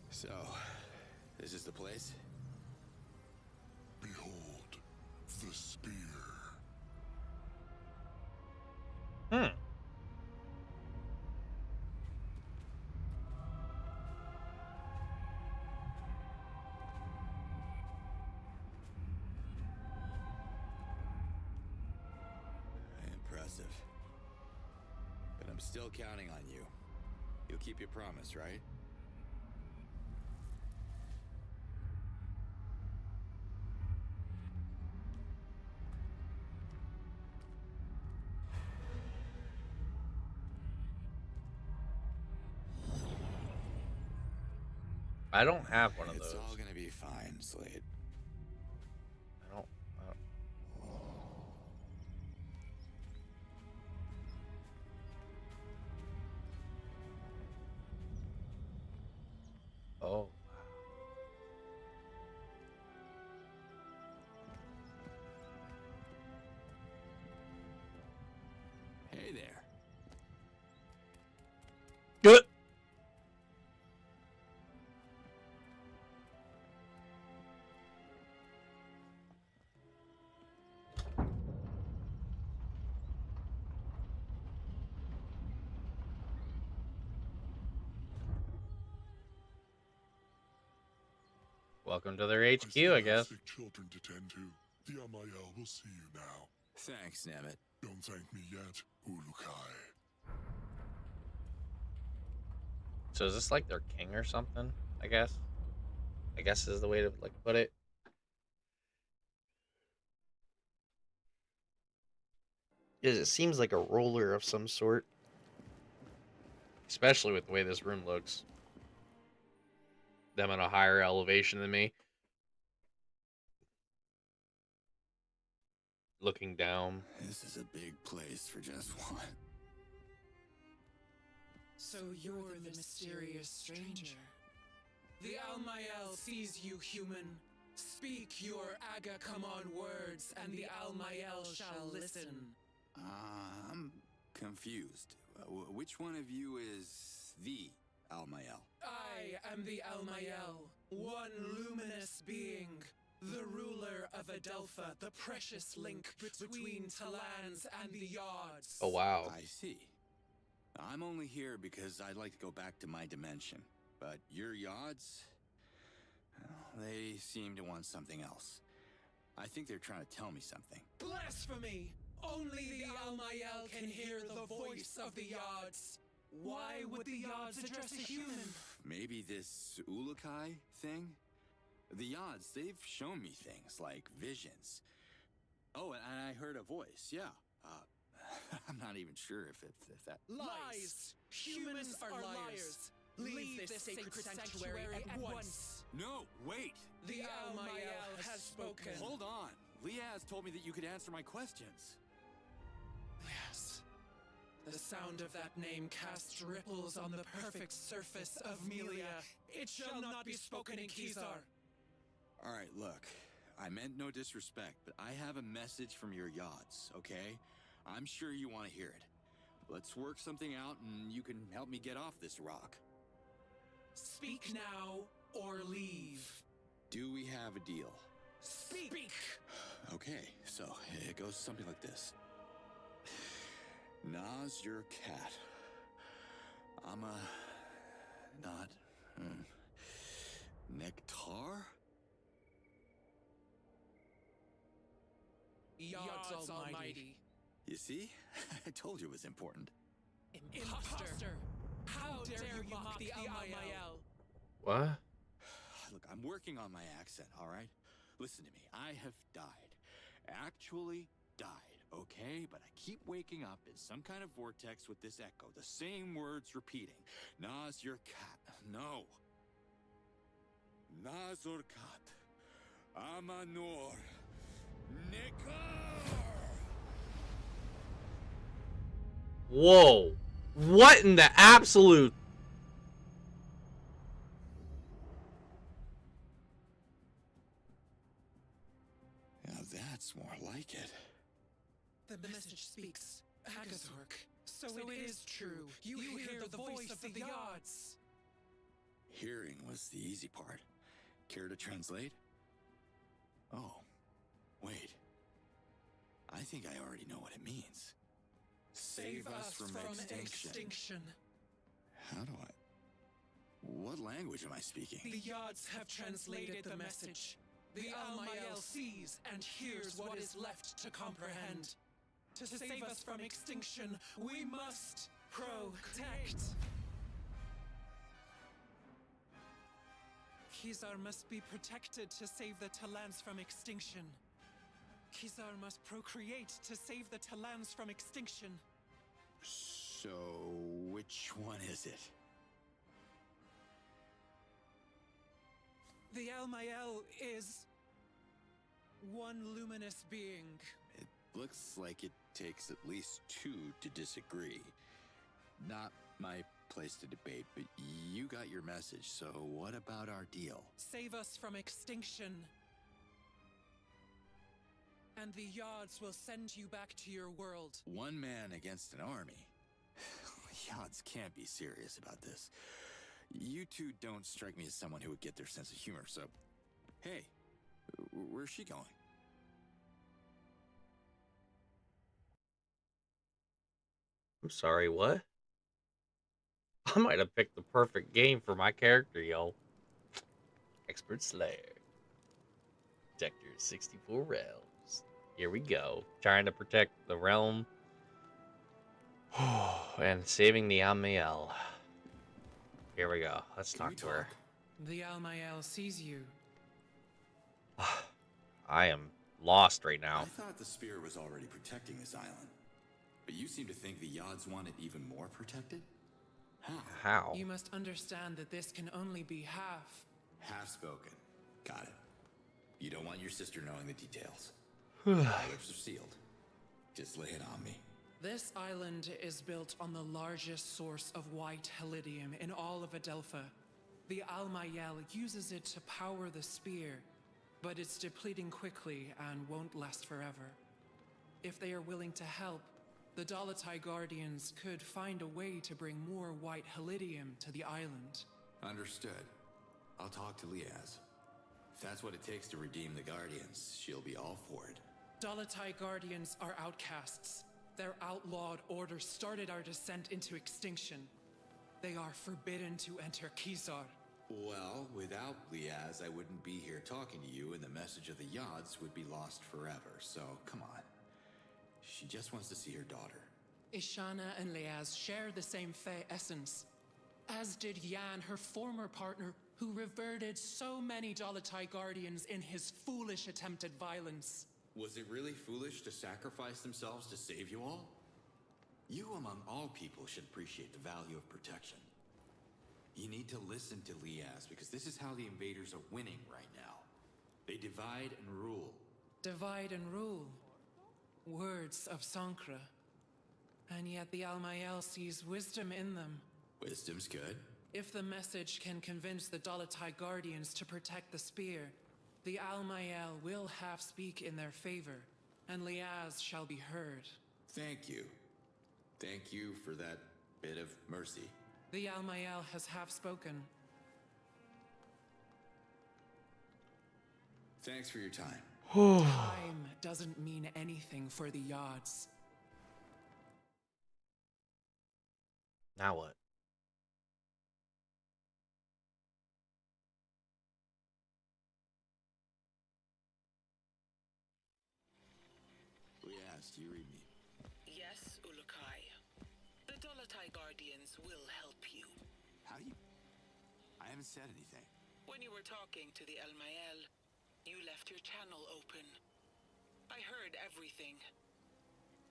So, this is the place? Behold, the spear. Impressive. But I'm still counting on you. You'll keep your promise, right? I don't have one of those. It's all gonna be fine, Slade. Welcome to their I HQ, still I have guess. sick children to tend to. The MIL will see you now. Thanks, Nemeth. Don't thank me yet, Ulukai. So is this like their king or something? I guess. I guess is the way to like put it. Because it seems like a ruler of some sort. Especially with the way this room looks. Them on a higher elevation than me. Looking down. This is a big place for just one. So you're the mysterious stranger. The Almael sees you, human. Speak your Aga-Kaman words, and the Almael shall listen. I'm confused. Which one of you is the Almael? I am the Almael, one luminous being, the ruler of Adelpha, the precious link between Talans and the Yards. Oh, wow. I see. I'm only here because I'd like to go back to my dimension. But your Yards? Well, they seem to want something else. I think they're trying to tell me something. Blasphemy! Only the Almael can hear the voice of the Yards. Why would the Yards address a human? Maybe this Ulukai thing? The Yards, they've shown me things like visions. Oh, and I heard a voice, yeah. I'm not even sure if that... Lies! Humans are liars! Leave this sacred sanctuary at once! No, wait! The Almael has spoken. Hold on! Liaz told me that you could answer my questions. Yes. The sound of that name casts ripples on the perfect surface of Melia. It shall not be spoken in Kizar. Alright, look. I meant no disrespect, but I have a message from your Yards, okay? I'm sure you want to hear it. Let's work something out and you can help me get off this rock. Speak now or leave. Do we have a deal? Speak! Okay, so it goes something like this. Nas your cat. I'm not... Nectar? Yards Almighty. You see? I told you it was important. Imposter! How dare you mock the Almael? What? Look, I'm working on my accent, alright? Listen to me, I have died. Actually died, okay? But I keep waking up in some kind of vortex with this echo, the same words repeating. Nas your cat. No. Nazor kat. Amanor. Nekar. Whoa. What in the absolute... Now that's more like it. The message speaks. Agazork. So it is true. You hear the voice of the Yards. Hearing was the easy part. Care to translate? Oh, wait. I think I already know what it means. Save us from extinction. How do I... What language am I speaking? The Yards have translated the message. The Almael sees and hears what is left to comprehend. To save us from extinction, we must protect. Kizar must be protected to save the Talans from extinction. Kizar must procreate to save the Talans from extinction. So, which one is it? The Almael is one luminous being. It looks like it takes at least two to disagree. Not my place to debate, but you got your message, so what about our deal? Save us from extinction. And the Yards will send you back to your world. One man against an army? Yards can't be serious about this. You two don't strike me as someone who would get their sense of humor, so... Hey, where's she going? I'm sorry, what? I might have picked the perfect game for my character, yo. Expert Slayer. Protector 64 realms. Here we go. Trying to protect the realm. And saving the Amiel. Here we go. Let's talk to her. The Almael sees you. I am lost right now. I thought the spear was already protecting this island. But you seem to think the Yods want it even more protected? How? You must understand that this can only be half. Half spoken. Got it. You don't want your sister knowing the details. My lips are sealed. Just lay it on me. This island is built on the largest source of white helidium in all of Adelpha. The Almael uses it to power the spear, but it's depleting quickly and won't last forever. If they are willing to help, the Dolotai Guardians could find a way to bring more white helidium to the island. Understood. I'll talk to Liaz. If that's what it takes to redeem the Guardians, she'll be all for it. Dolotai Guardians are outcasts. Their outlawed order started our descent into extinction. They are forbidden to enter Kizar. Well, without Liaz, I wouldn't be here talking to you, and the message of the Yods would be lost forever. So, come on. She just wants to see her daughter. Ishana and Liaz share the same Fey essence. As did Yan, her former partner, who reverted so many Dolotai Guardians in his foolish attempt at violence. Was it really foolish to sacrifice themselves to save you all? You, among all people, should appreciate the value of protection. You need to listen to Liaz, because this is how the invaders are winning right now. They divide and rule. Divide and rule. Words of Sankra. And yet the Almael sees wisdom in them. Wisdom's good. If the message can convince the Dolotai Guardians to protect the spear, the Almael will half speak in their favor, and Liaz shall be heard. Thank you. Thank you for that bit of mercy. The Almael has half spoken. Thanks for your time. Time doesn't mean anything for the Yods. Now what? Liaz, do you read me? Yes, Ulukai. The Dolotai Guardians will help you. How do you... I haven't said anything. When you were talking to the Almael, you left your channel open. I heard everything.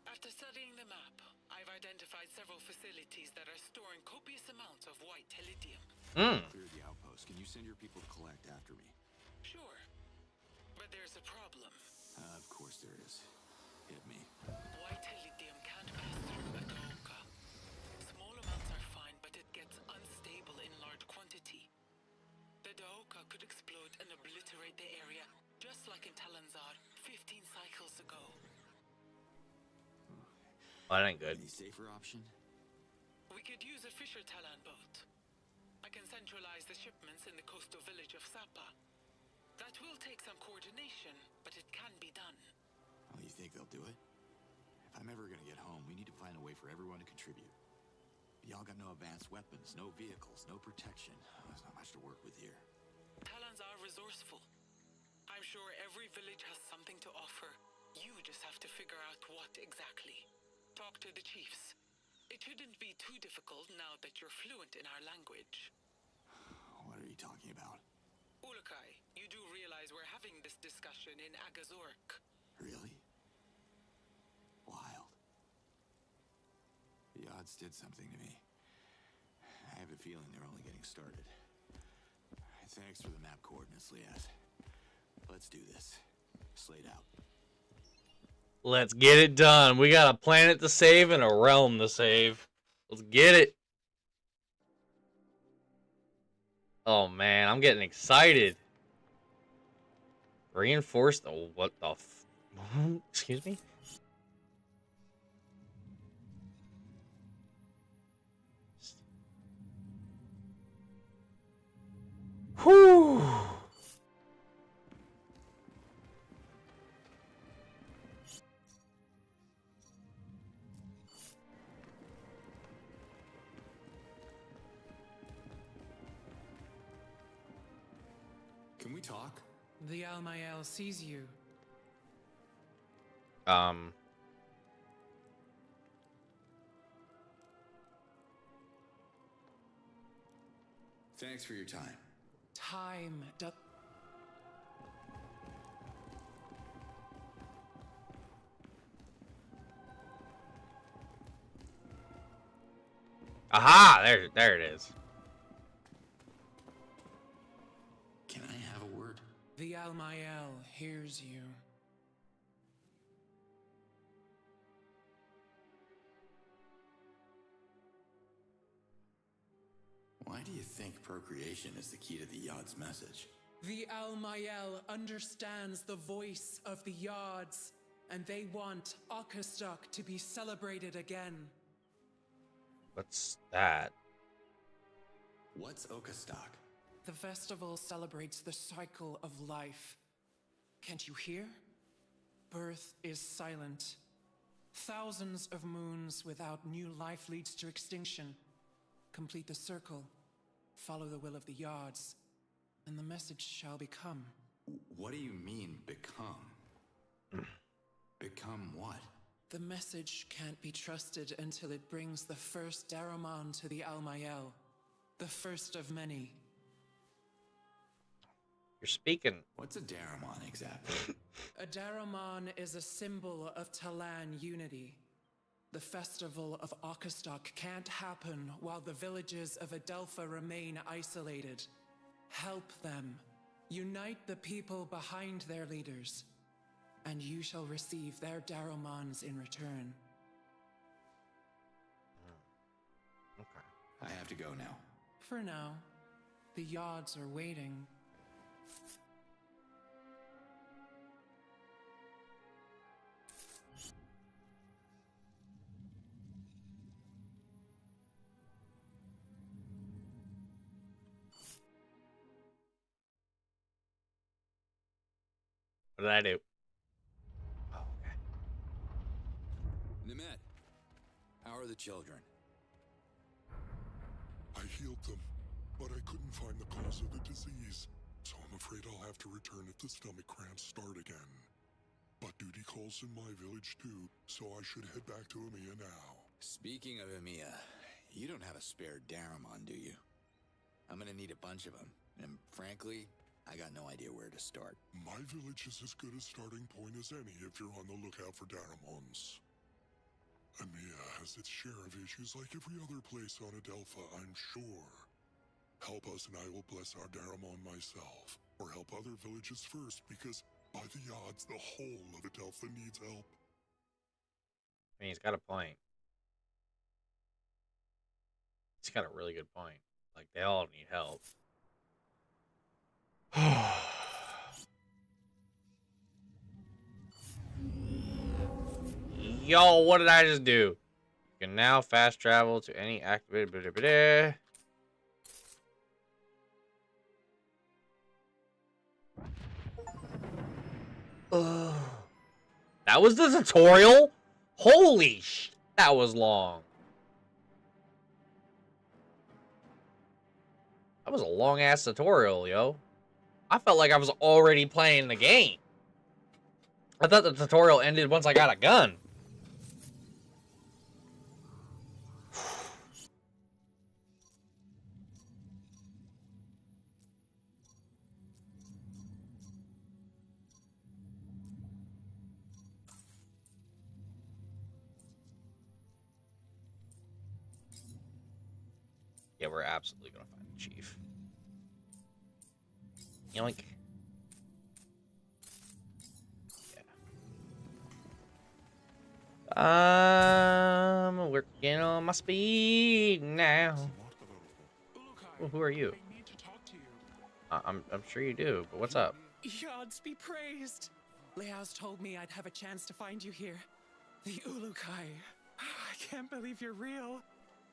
After studying the map, I've identified several facilities that are storing copious amounts of white helidium. Clear the outpost. Can you send your people to collect after me? Sure. But there's a problem. Of course there is. Hit me. White helidium can't pass through a Doka. Small amounts are fine, but it gets unstable in large quantity. The Doka could explode and obliterate the area, just like in Talanzar 15 cycles ago. Well, that ain't good. Any safer option? We could use a Fisher Talan boat. I can centralize the shipments in the coastal village of Sapa. That will take some coordination, but it can be done. Well, you think they'll do it? If I'm ever gonna get home, we need to find a way for everyone to contribute. Y'all got no advanced weapons, no vehicles, no protection. There's not much to work with here. Talons are resourceful. I'm sure every village has something to offer. You just have to figure out what exactly. Talk to the chiefs. It shouldn't be too difficult now that you're fluent in our language. What are you talking about? Ulukai, you do realize we're having this discussion in Agazork. Really? Wild. The odds did something to me. I have a feeling they're only getting started. Thanks for the map coordinates, Liaz. Let's do this. Slate out. Let's get it done. We got a planet to save and a realm to save. Let's get it. Oh man, I'm getting excited. Reinforced. Oh, what the excuse me? Whew. Can we talk? The Almael sees you. Thanks for your time. Time doth. Aha! There it is. Can I have a word? The Almael hears you. Why do you think procreation is the key to the Yod's message? The Almael understands the voice of the Yards, and they want Outcast to be celebrated again. What's that? What's Okastok? The festival celebrates the cycle of life. Can't you hear? Birth is silent. Thousands of moons without new life leads to extinction. Complete the circle. Follow the will of the Yards, and the message shall become. What do you mean, become? Become what? The message can't be trusted until it brings the first Daramon to the Almael. The first of many. You're speaking. What's a Daramon exactly? A Daramon is a symbol of Talan unity. The festival of Outcast can't happen while the villages of Adelpha remain isolated. Help them. Unite the people behind their leaders, and you shall receive their Daromons in return. Okay. I have to go now. For now, the Yards are waiting. What did I do? Oh, okay. Nemet, how are the children? I healed them, but I couldn't find the cause of the disease, so I'm afraid I'll have to return if the stomach cramps start again. But duty calls in my village too, so I should head back to Emiya now. Speaking of Emiya, you don't have a spare Daramon, do you? I'm gonna need a bunch of them, and frankly, I got no idea where to start. My village is as good a starting point as any if you're on the lookout for Daramons. Emiya has its share of issues like every other place on Adelpha, I'm sure. Help us and I will bless our Daramon myself. Or help other villages first, because by the odds, the whole of Adelpha needs help. I mean, he's got a point. He's got a really good point. Like, they all need help. Yo, what did I just do? You can now fast travel to any activated. Blah, blah, blah, blah. That was the tutorial? Holy sh! That was long. That was a long-ass tutorial, yo. I felt like I was already playing the game. I thought the tutorial ended once I got a gun. Yeah, we're absolutely gonna find the chief. Yoink. Yeah. I'm working on my speed now. Well, who are you? I'm sure you do, but what's up? Yards be praised. Leo's told me I'd have a chance to find you here. The Ulukai. I can't believe you're real.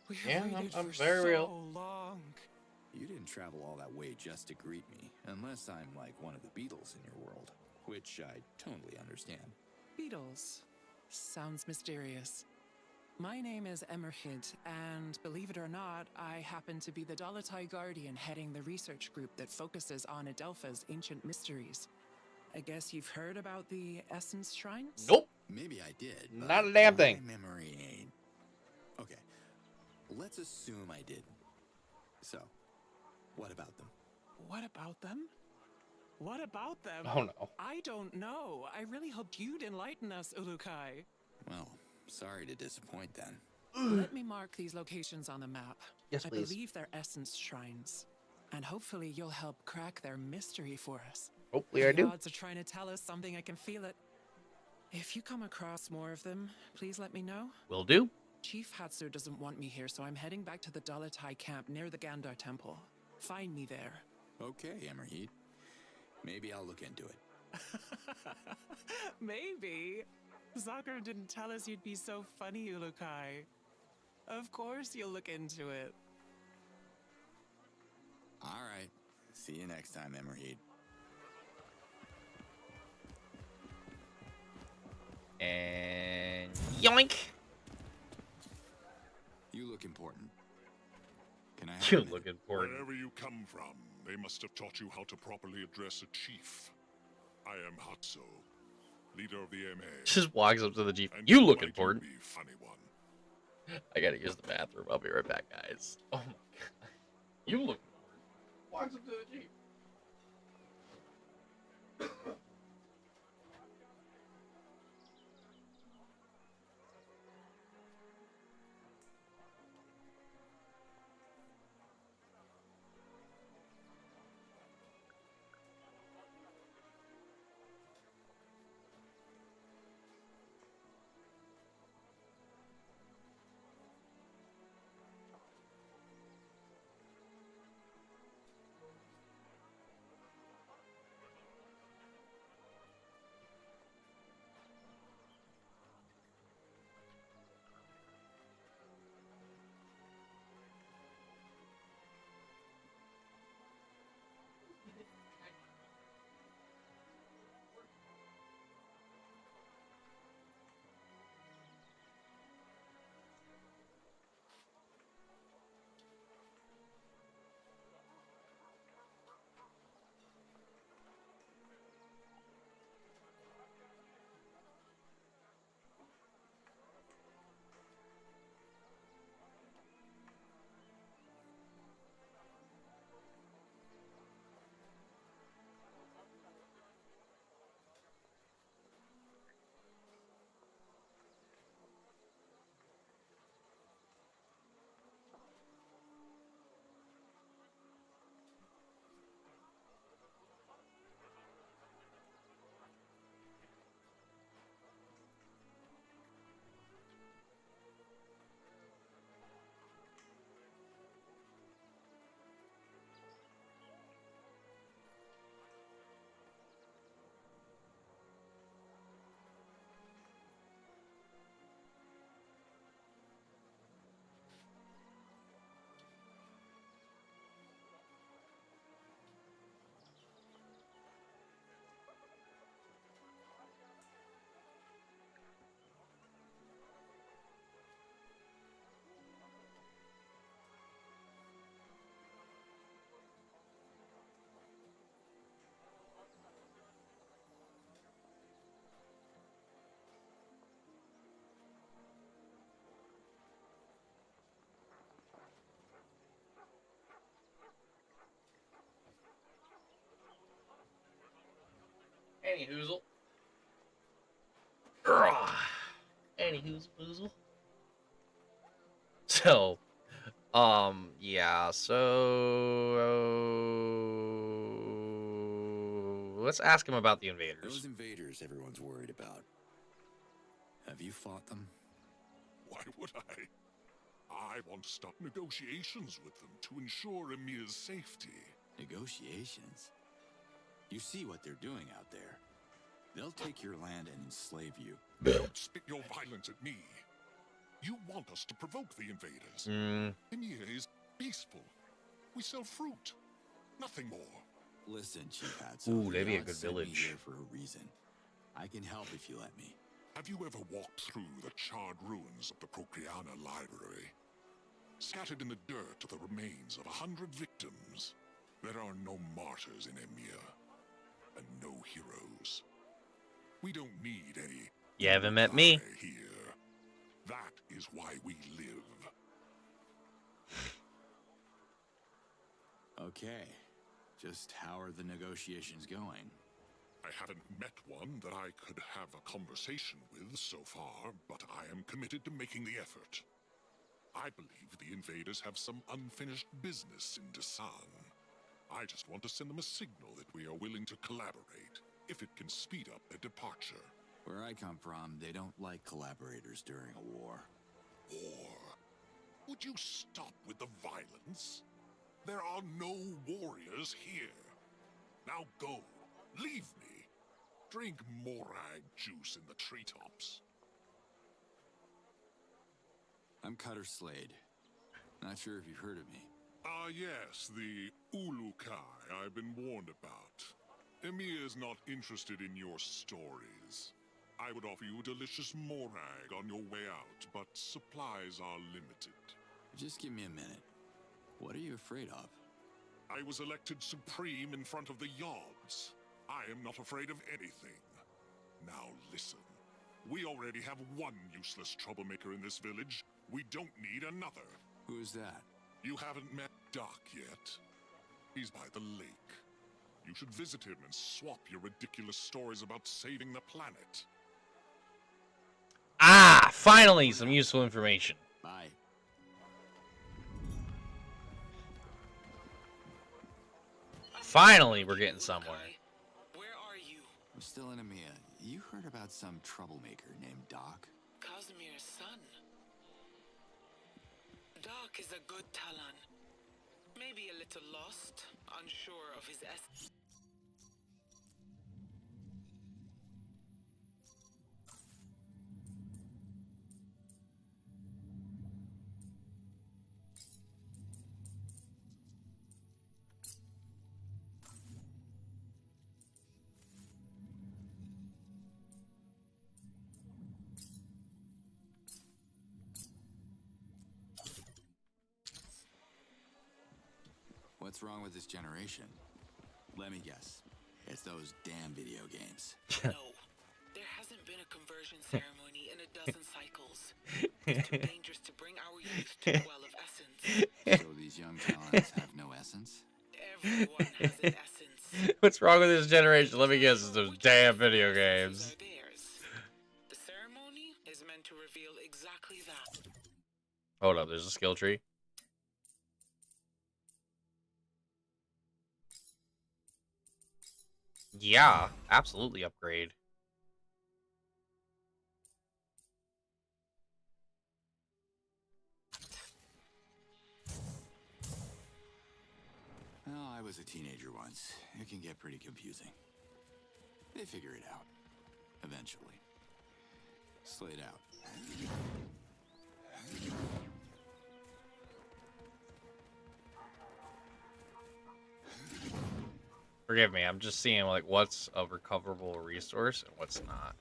We have waited I'm for very so real. long. You didn't travel all that way just to greet me, unless I'm like one of the Beatles in your world, which I totally understand. Beatles. Sounds mysterious. My name is Emerhid, and believe it or not, I happen to be the Dolatai Guardian heading the research group that focuses on Adelpha's ancient mysteries. I guess you've heard about the Essence Shrines? Nope. Maybe I did. Not but a damn thing. My memory ain't. Okay, let's assume I didn't. So, what about them? What about them? What about them? Oh no. I don't know. I really hoped you'd enlighten us, Ulukai. Well, sorry to disappoint then. Let me mark these locations on the map. Yes, please. I believe they're Essence Shrines. And hopefully you'll help crack their mystery for us. Hopefully I do. The odds are trying to tell us something. I can feel it. If you come across more of them, please let me know. Will do. Chief Hatsu doesn't want me here, so I'm heading back to the Dolatai camp near the Gandar Temple. Find me there. Okay, Emerheat. Maybe I'll look into it. Maybe. Zucker didn't tell us you'd be so funny, Ulukai. Of course you'll look into it. All right. See you next time, Emerheat. And yoink. You look important. Can I have You a minute? look important. Wherever you come from, they must have taught you how to properly address a chief. I am Hatso, leader of the MA. Just walks up to the chief. And You look might important. Be funny one. I gotta use the bathroom. I'll be right back, guys. Oh my god. You look important. Walks up to the chief. Any hoozle. Any hoozle boozle. So, yeah, so let's ask him about the invaders. Those invaders everyone's worried about. Have you fought them? Why would I? I want to start negotiations with them to ensure Emir's safety. Negotiations? You see what they're doing out there. They'll take your land and enslave you. Don't spit your violence at me. You want us to provoke the invaders. Emir is peaceful. We sell fruit. Nothing more. Listen, Chief Hatso. Ooh, that'd be a God good sent me village. here for a reason. I can help if you let me. Have you ever walked through the charred ruins of the Procreana Library? Scattered in the dirt are the remains of 100 victims. There are no martyrs in Emir, and no heroes. We don't need any. You haven't met me. Here. That is why we live. Okay. Just how are the negotiations going? I haven't met one that I could have a conversation with so far, but I am committed to making the effort. I believe the invaders have some unfinished business in Dasan. I just want to send them a signal that we are willing to collaborate, if it can speed up their departure. Where I come from, they don't like collaborators during a war. War? Would you stop with the violence? There are no warriors here. Now go. Leave me. Drink morag juice in the treetops. I'm Cutter Slade. Not sure if you've heard of me. Ah, yes, the Ulukai I've been warned about. Emir is not interested in your stories. I would offer you a delicious morag on your way out, but supplies are limited. Just give me a minute. What are you afraid of? I was elected supreme in front of the Yods. I am not afraid of anything. Now listen. We already have one useless troublemaker in this village. We don't need another. Who's that? You haven't met Doc yet. He's by the lake. You should visit him and swap your ridiculous stories about saving the planet. Ah, finally some useful information. Bye. Finally, we're getting somewhere. Where are you? I'm still in Emir. You heard about some troublemaker named Doc? Casimir's son. Doc is a good Talon. Maybe a little lost, unsure of his essence. What's wrong with this generation? Let me guess. It's those damn video games. No. There hasn't been a conversion ceremony in a dozen cycles. It's too dangerous to bring our youth to the well of essence. So these young talents have no essence? Everyone has an essence. What's wrong with this generation? Let me guess, it's those damn video games. The ceremony is meant to reveal exactly that. Hold up, there's a skill tree. Yeah, absolutely upgrade. Well, I was a teenager once. It can get pretty confusing. They figure it out. Eventually. Slade out. Forgive me, I'm just seeing like what's a recoverable resource and what's not.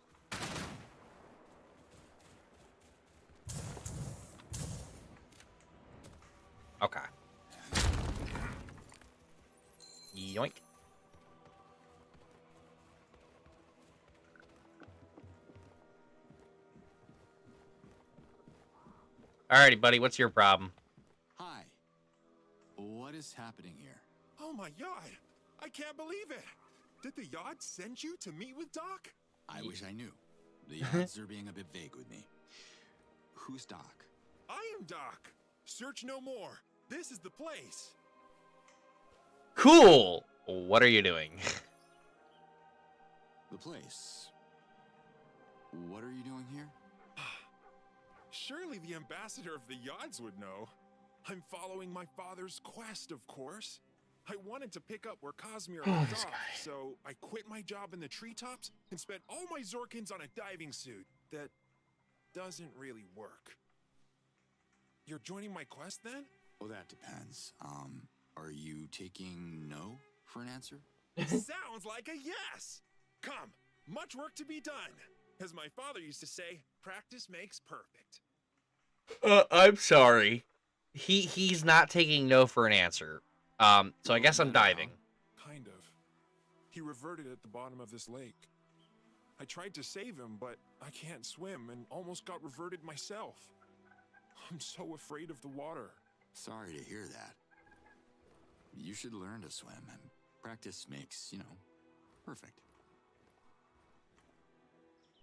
Okay. Yoink. Alrighty, buddy, what's your problem? Hi. What is happening here? Oh my god! I can't believe it! Did the Yod send you to meet with Doc? I wish I knew. The odds are being a bit vague with me. Who's Doc? I am Doc. Search no more. This is the place. Cool! What are you doing? The place. What are you doing here? Surely the ambassador of the Yods would know. I'm following my father's quest, of course. I wanted to pick up where Casimir left off, so I quit my job in the treetops and spent all my Zorkins on a diving suit that doesn't really work. You're joining my quest then? Well, that depends. Are you taking no for an answer? Sounds like a yes! Come, much work to be done. As my father used to say, practice makes perfect. I'm sorry. He's not taking no for an answer. So I guess I'm diving. Kind of. He reverted at the bottom of this lake. I tried to save him, but I can't swim and almost got reverted myself. I'm so afraid of the water. Sorry to hear that. You should learn to swim, and practice makes, perfect.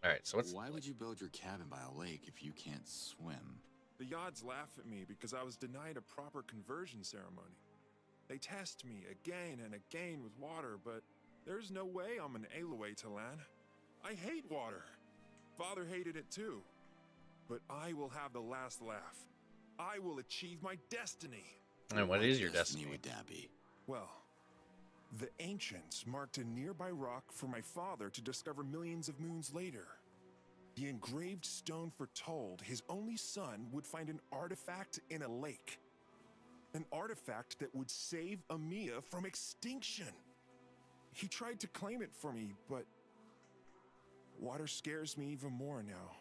Alright, so Why would you build your cabin by a lake if you can't swim? The Yods laugh at me because I was denied a proper conversion ceremony. They test me again and again with water, but there's no way I'm an Aloy to land. I hate water. Father hated it too. But I will have the last laugh. I will achieve my destiny. And what is your destiny? Would that be? Well, the ancients marked a nearby rock for my father to discover millions of moons later. The engraved stone foretold his only son would find an artifact in a lake. An artifact that would save Amiya from extinction. He tried to claim it for me, but water scares me even more now.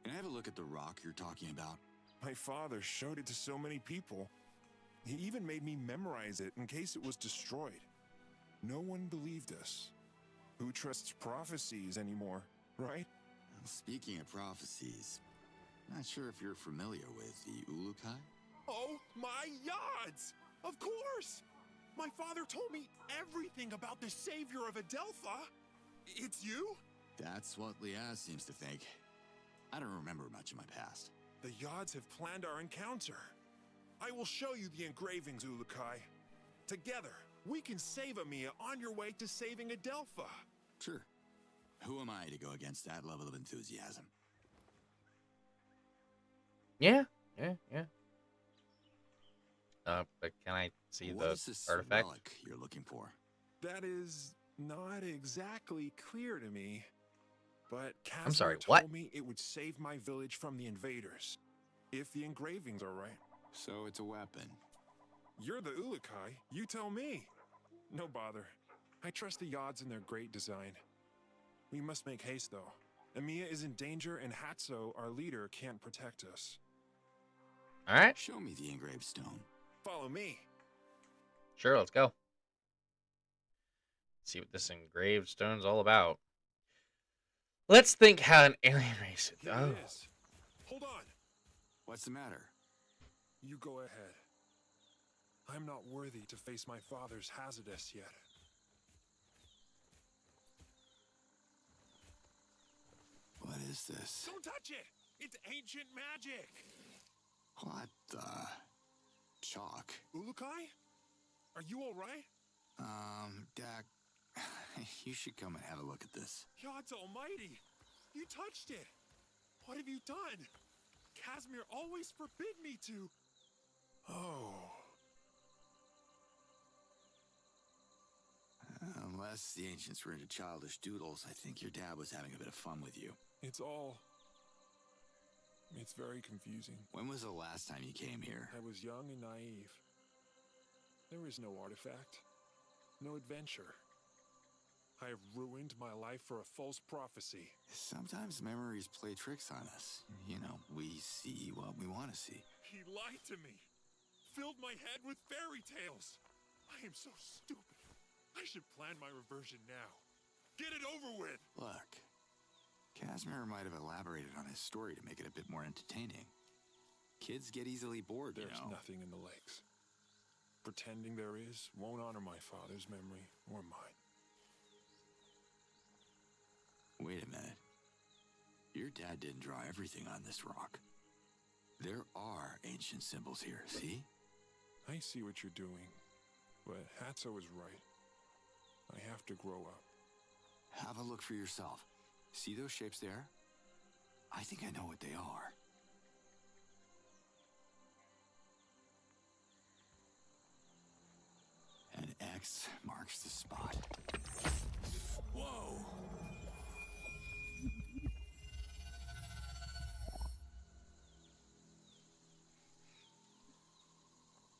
Can I have a look at the rock you're talking about? My father showed it to so many people. He even made me memorize it in case it was destroyed. No one believed us. Who trusts prophecies anymore, right? Speaking of prophecies, not sure if you're familiar with the Ulukai? Oh my Yods! Of course! My father told me everything about the savior of Adelpha. It's you? That's what Liaz seems to think. I don't remember much of my past. The Yods have planned our encounter. I will show you the engravings, Ulukai. Together, we can save Amiya on your way to saving Adelpha. Sure. Who am I to go against that level of enthusiasm? Yeah. But can I see What the is this artifact? relic you're looking for? That is not exactly clear to me. But I'm sorry, Casimir what? told me it would save my village from the invaders. If the engravings are right. So it's a weapon. You're the Ulukai. You tell me. No bother. I trust the Yods in their great design. We must make haste, though. Amiya is in danger, and Hatso, our leader, can't protect us. All right. Show me the engraved stone. Follow me. Sure, let's go. See what this engraved stone's all about. Let's think how an alien race. Here Oh, it is. Hold on. What's the matter? You go ahead. I'm not worthy to face my father's Hazardous yet. What is this? Don't touch it! It's ancient magic! What the? Chalk. Ulukai? Are you alright? Dak, you should come and have a look at this. God's almighty! You touched it! What have you done? Casimir always forbid me to... Oh... Unless the ancients were into childish doodles, I think your dad was having a bit of fun with you. It's very confusing. When was the last time you came here? I was young and naive. There is no artifact. No adventure. I have ruined my life for a false prophecy. Sometimes memories play tricks on us. You know, we see what we want to see. He lied to me. Filled my head with fairy tales. I am so stupid. I should plan my reversion now. Get it over with! Look, Casimir might have elaborated on his story to make it a bit more entertaining. Kids get easily bored, There's you know. nothing in the lakes. Pretending there is won't honor my father's memory or mine. Wait a minute. Your dad didn't draw everything on this rock. There are ancient symbols here, see? I see what you're doing, but Hatso is right. I have to grow up. Have a look for yourself. See those shapes there? I think I know what they are. An X marks the spot. Whoa!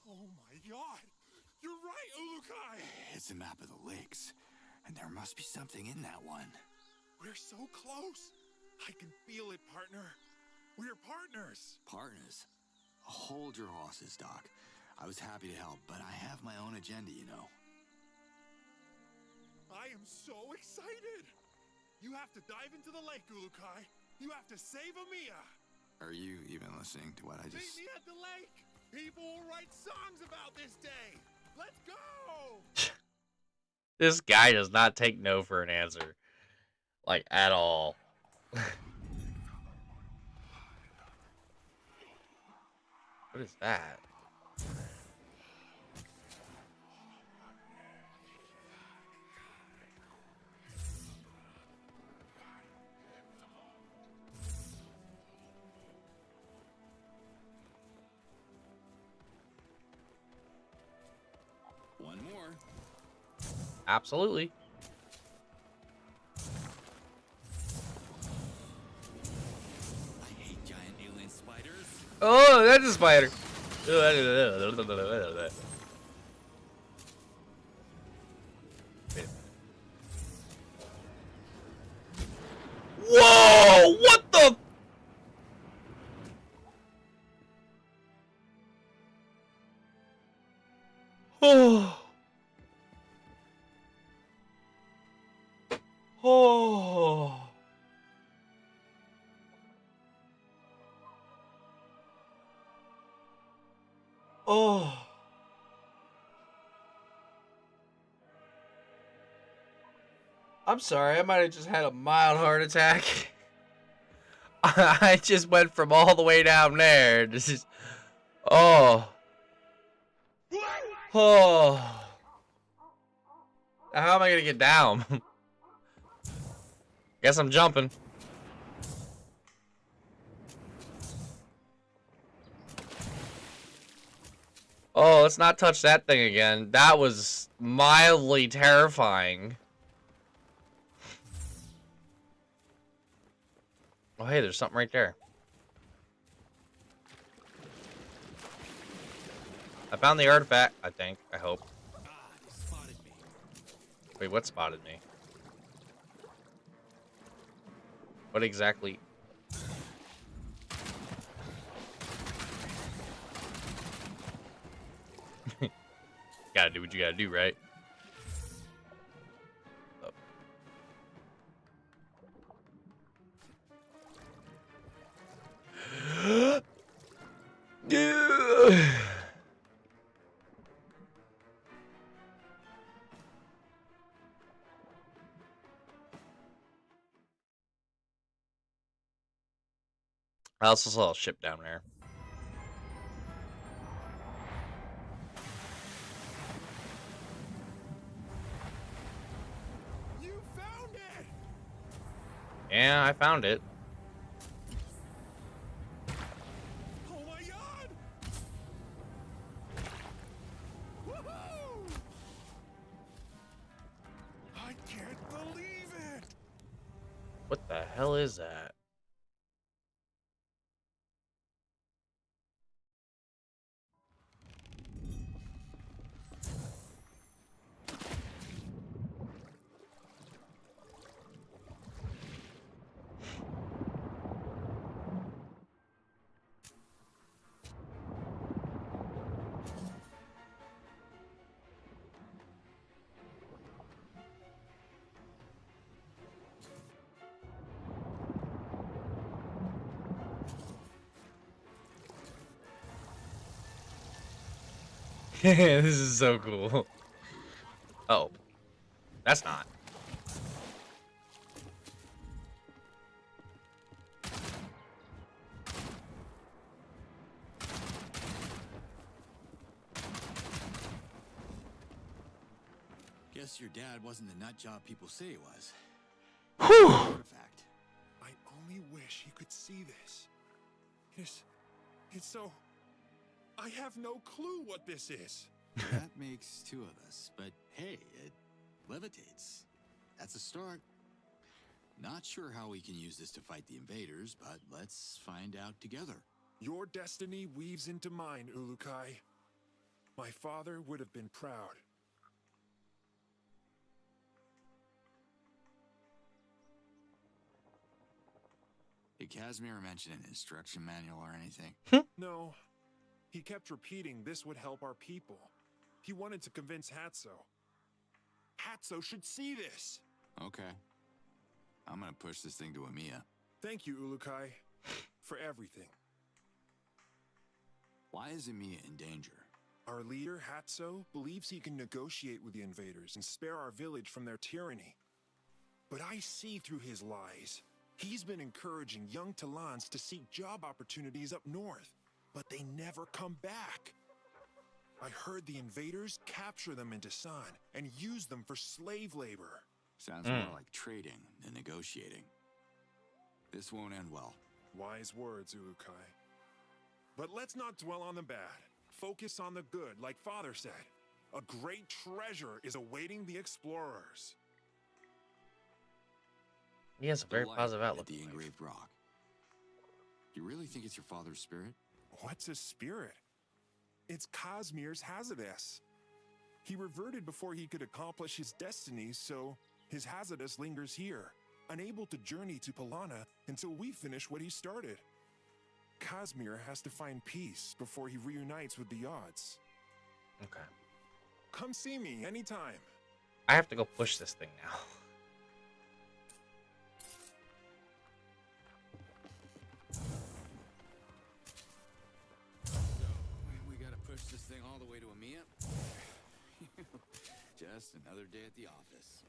Oh my god! You're right, Ulukai! It's a map of the lakes. And there must be something in that one. We're so close. I can feel it, partner. We're partners. Partners? Hold your horses, Doc. I was happy to help, but I have my own agenda, you know. I am so excited. You have to dive into the lake, Ulukai. You have to save Amiya. Are you even listening to what I just... Meet me at the lake. People will write songs about this day. Let's go. This guy does not take no for an answer. Like, at all. What is that? One more. Absolutely. I hate giant alien spiders. Oh, that's a spider. Whoa! What the? Oh. Oh. Oh. I'm sorry, I might have just had a mild heart attack. I just went from all the way down there. This is... Oh. Oh. How am I gonna get down? Guess I'm jumping. Oh, let's not touch that thing again. That was mildly terrifying. Oh, hey, there's something right there. I found the artifact, I think. I hope. Spotted me. Wait, what spotted me? What exactly? Gotta do what you gotta do, right? Oh. I also saw a ship down there. You found it. Yeah, I found it. Oh my god! Woohoo! I can't believe it. What the hell is that? This is so cool. Oh, that's not. Guess your dad wasn't the nut job people say he was. Whew. Artifact. I only wish you could see this. It's so... I have no clue what this is. That makes two of us, but hey, it levitates. That's a start. Not sure how we can use this to fight the invaders, but let's find out together. Your destiny weaves into mine, Ulukai. My father would have been proud. Did Casimir mention an instruction manual or anything? No. He kept repeating this would help our people. He wanted to convince Hatso. Hatso should see this! Okay. I'm gonna push this thing to Amiya. Thank you, Ulukai, for everything. Why is Amiya in danger? Our leader, Hatso, believes he can negotiate with the invaders and spare our village from their tyranny. But I see through his lies. He's been encouraging young Talans to seek job opportunities up north, but they never come back. I heard the invaders capture them in Dasan and use them for slave labor. Sounds more like trading than negotiating. This won't end well. Wise words, Ulukai. But let's not dwell on the bad. Focus on the good, like Father said. A great treasure is awaiting the explorers. He has a very positive outlook. The engraved rock. You really think it's your father's spirit? What's a spirit? It's Cosmir's Hazardous. He reverted before he could accomplish his destiny, so his Hazardous lingers here, unable to journey to Palana until we finish what he started. Cosmir has to find peace before he reunites with the Yods. Okay. Come see me anytime. I have to go push this thing now. We gotta push this thing all the way to Amiya? Just another day at the office.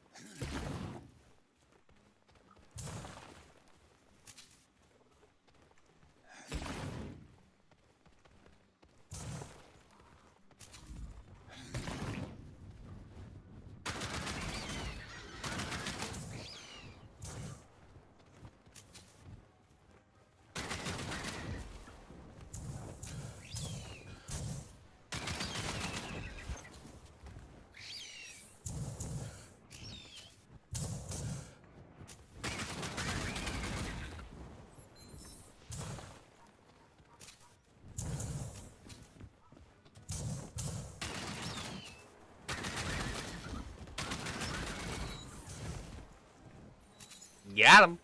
Got him.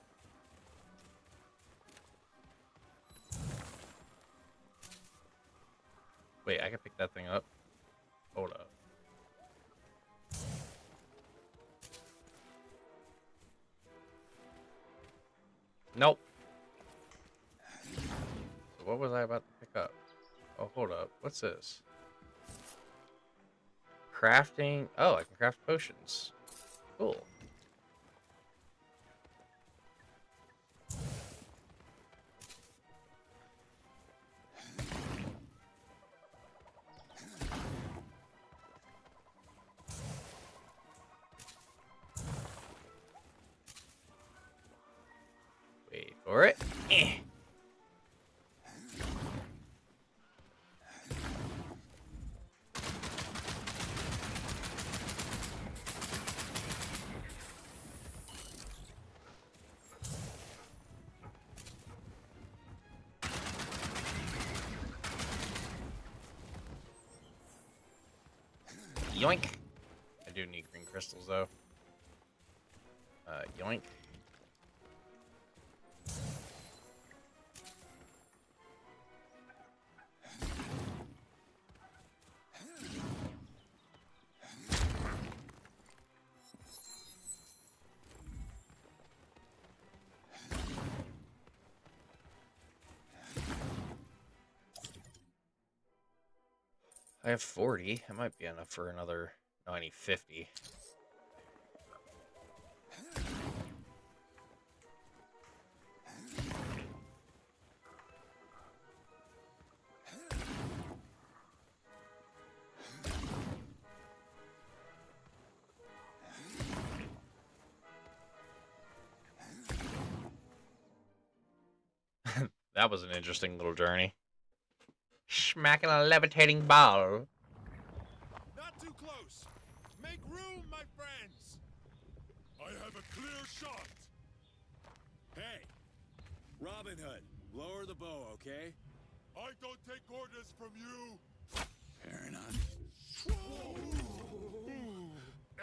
Wait, I can pick that thing up. Hold up. Nope. So what was I about to pick up? Oh, hold up. What's this? Crafting. Oh, I can craft potions. Cool. Wait for it. Yoink. I do need green crystals, though. Yoink. I have 40. It might be enough for another 90-50. That was an interesting little journey. Smacking a levitating ball. Not too close. Make room, my friends. I have a clear shot. Hey, Robin Hood, lower the bow, okay? I don't take orders from you. Fair enough.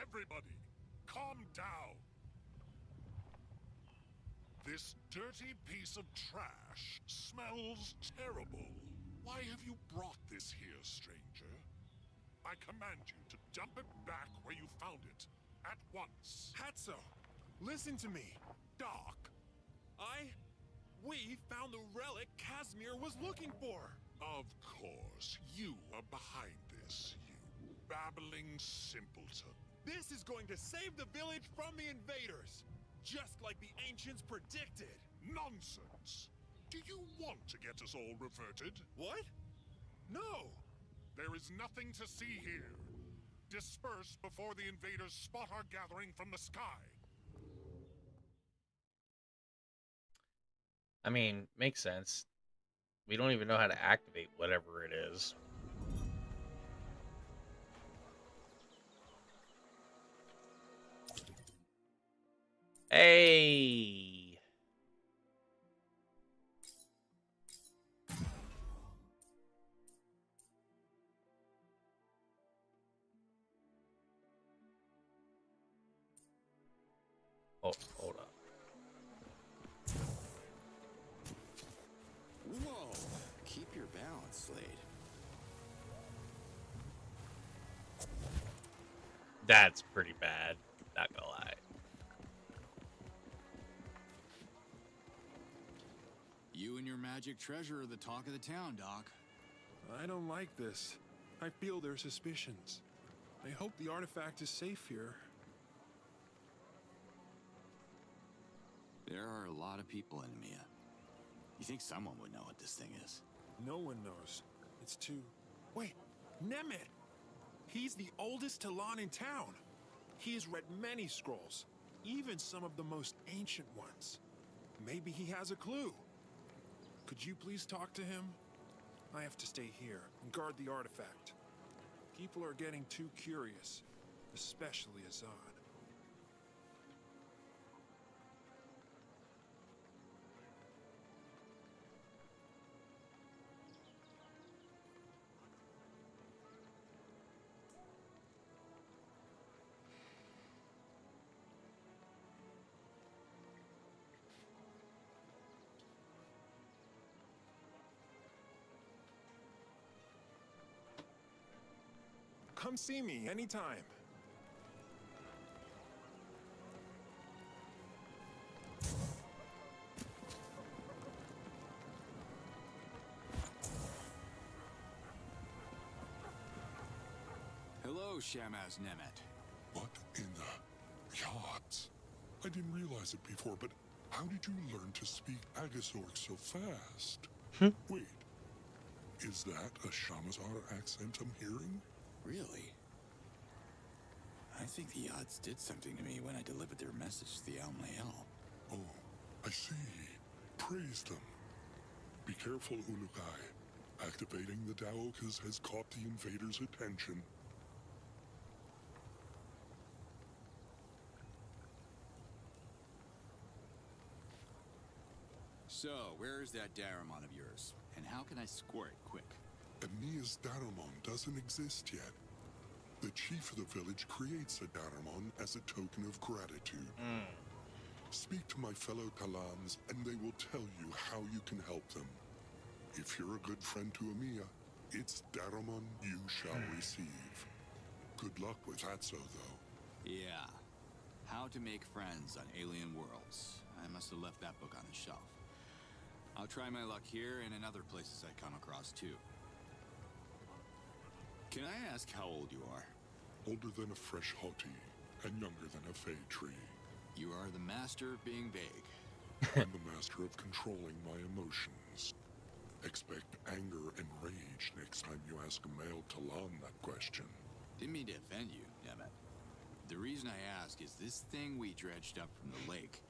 Everybody, calm down. This dirty piece of trash smells terrible. Why have you brought this here, stranger? I command you to dump it back where you found it, at once. Hatso, listen to me. Doc, we found the relic Casimir was looking for. Of course, you are behind this, you babbling simpleton. This is going to save the village from the invaders, just like the ancients predicted. Nonsense! Do you want to get us all reverted? What? No! There is nothing to see here. Disperse before the invaders spot our gathering from the sky. I mean, makes sense. We don't even know how to activate whatever it is. Hey! Oh, hold up. Whoa! Keep your balance, Slade. That's pretty bad. Not gonna lie. You and your magic treasure are the talk of the town, Doc. I don't like this. I feel their suspicions. I hope the artifact is safe here. There are a lot of people in Mia. You think someone would know what this thing is? No one knows. It's too... Wait, Nemet! He's the oldest Talon in town. He has read many scrolls, even some of the most ancient ones. Maybe he has a clue. Could you please talk to him? I have to stay here and guard the artifact. People are getting too curious, especially Azad. Come see me anytime. Hello, Shamaz Nemet. What in the yachts? I didn't realize it before, but how did you learn to speak Agasork so fast? Wait, is that a Shamazar accent I'm hearing? Really? I think the odds did something to me when I delivered their message to the Almael. Oh, I see. Praise them. Be careful, Ulukai. Activating the Daokas has caught the invaders' attention. So, where is that Daramon of yours? And how can I score it quick? Amia's Daramon doesn't exist yet. The chief of the village creates a Daramon as a token of gratitude. Speak to my fellow Talans, and they will tell you how you can help them. If you're a good friend to Amia, its Daramon you shall receive. Good luck with Hatso, though. Yeah. How to Make Friends on Alien Worlds. I must have left that book on the shelf. I'll try my luck here and in other places I come across, too. Can I ask how old you are? Older than a fresh hoti, and younger than a fey tree. You are the master of being vague. I'm the master of controlling my emotions. Expect anger and rage next time you ask a male Talon that question. Didn't mean to offend you, Nemet. The reason I ask is this thing we dredged up from the lake,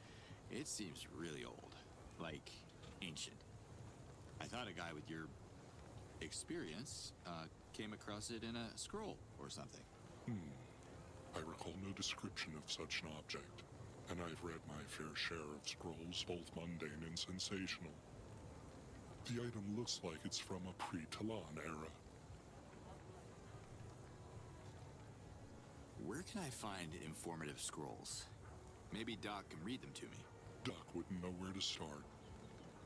it seems really old. Like, ancient. I thought a guy with your experience came across it in a scroll or something. I recall no description of such an object, and I've read my fair share of scrolls, both mundane and sensational. The item looks like it's from a pre-Talon era. Where can I find informative scrolls? Maybe Doc can read them to me. Duck wouldn't know where to start.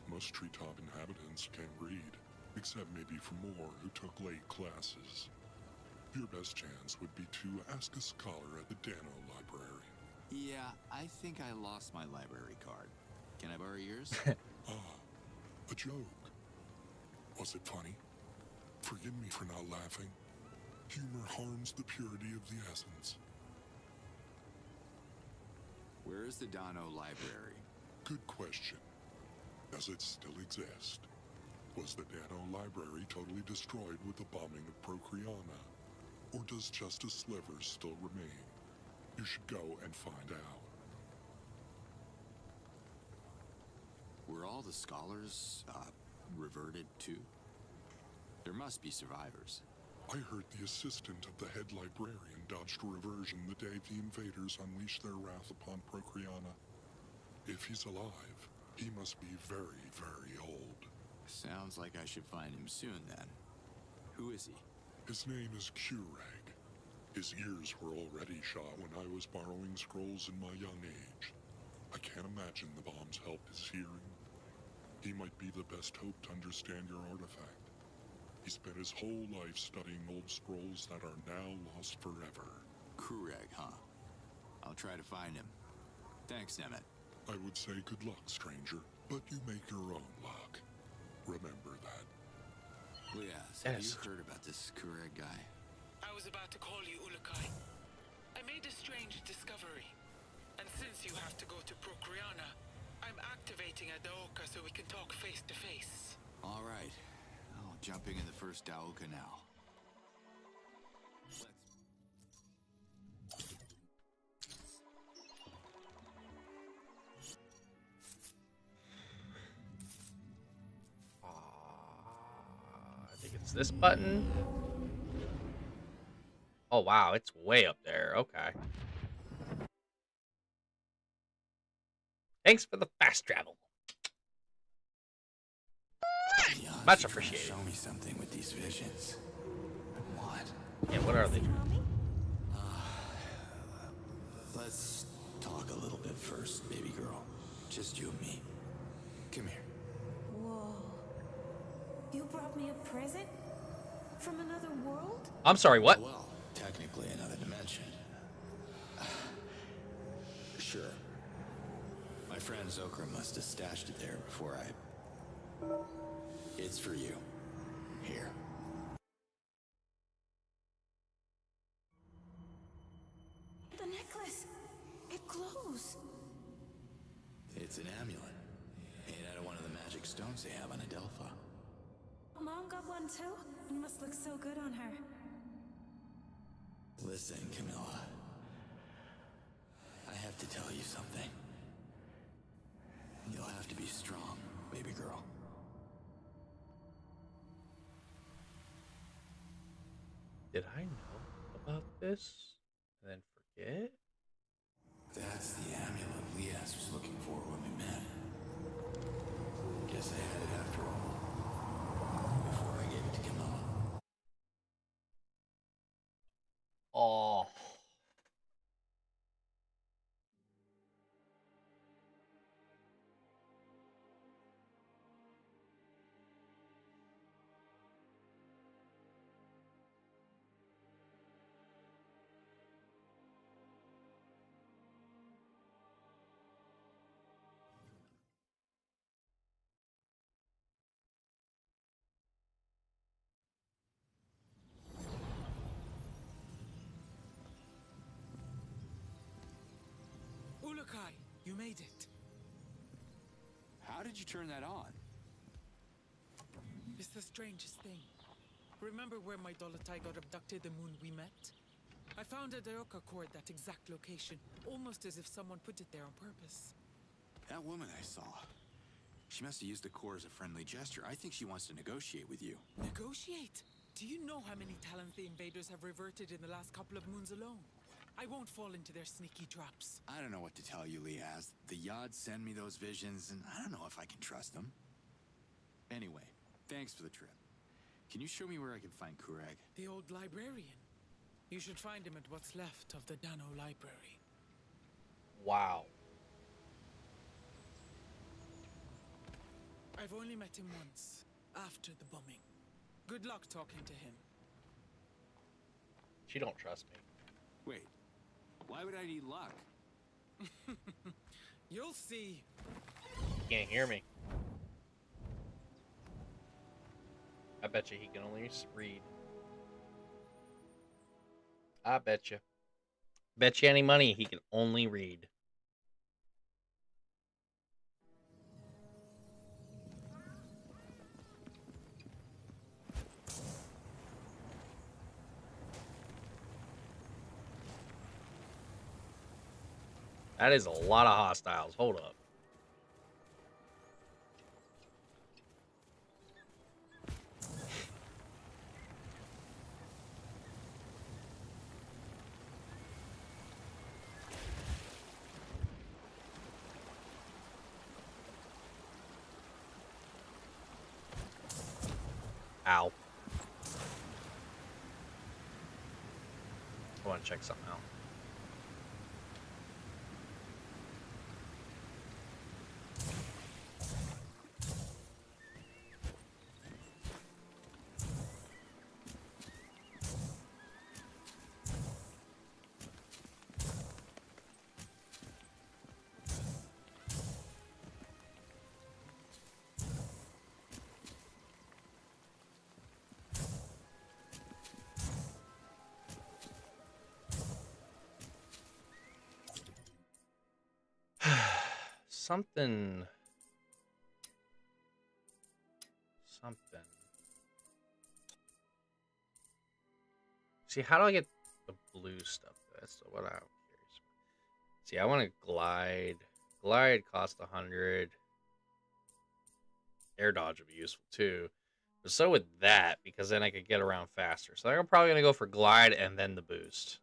Most treetop inhabitants can't read, except maybe for more who took late classes. Your best chance would be to ask a scholar at the Dano Library. Yeah, I think I lost my library card. Can I borrow yours? A joke. Was it funny? Forgive me for not laughing. Humor harms the purity of the essence. Where is the Dano Library? Good question. Does it still exist? Was the Dano Library totally destroyed with the bombing of Procreana? Or does just a sliver still remain? You should go and find out. Were all the scholars, reverted too? There must be survivors. I heard the assistant of the head librarian dodged reversion the day the invaders unleashed their wrath upon Procreana. If he's alive, he must be very, very old. Sounds like I should find him soon, then. Who is he? His name is Kureg. His ears were already shot when I was borrowing scrolls in my young age. I can't imagine the bombs helped his hearing. He might be the best hope to understand your artifact. He spent his whole life studying old scrolls that are now lost forever. Kureg, huh? I'll try to find him. Thanks, Nemeth. I would say good luck, stranger, but you make your own luck. Remember that. Liaz, have you heard about this Kureg guy? I was about to call you Ulukai. I made a strange discovery. And since you have to go to Procreana, I'm activating Adaoka so we can talk face to face. All right. Oh, jumping in the first Daoka now. I think it's this button. Oh, wow. It's way up there. Okay. Thanks for the fast travel. Much appreciated. Show me something with these visions. What? Yeah, what are they? Let's talk a little bit first, baby girl. Just you and me. Come here. Whoa. You brought me a present? From another world? I'm sorry, what? Well, technically another dimension. Sure. My friend Zokra must have stashed it there before I... It's for you. Here. The necklace. It glows. It's an amulet. Made out of one of the magic stones they have on Adelpha. Mom got one too? It must look so good on her. Listen, Camilla. I have to tell you something. You'll have to be strong, baby girl. Did I know about this and then forget? That's the amulet Liaz was looking for when we met. Guess I had it after all. Before I gave it to Camilla. Oh. Ulukai, you made it. How did you turn that on? It's the strangest thing. Remember where my Dolotai got abducted the moon we met? I found a Daoka core at that exact location, almost as if someone put it there on purpose. That woman I saw. She must have used the core as a friendly gesture. I think she wants to negotiate with you. Negotiate? Do you know how many talents the invaders have reverted in the last couple of moons alone? I won't fall into their sneaky traps. I don't know what to tell you, Liaz. The Yods send me those visions, and I don't know if I can trust them. Anyway, thanks for the trip. Can you show me where I can find Kureg? The old librarian. You should find him at what's left of the Dano Library. Wow. I've only met him once, after the bombing. Good luck talking to him. She don't trust me. Wait, why would I need luck? You'll see. He can't hear me. I bet you he can only read. I bet you. Bet you any money he can only read. That is a lot of hostiles. Hold up. Ow. I want to check something out. Something. See, how do I get the blue stuff? That's what I'm curious about. See, I want to glide. Glide costs 100. Air dodge would be useful too. But so would that, because then I could get around faster. So I'm probably going to go for glide and then the boost.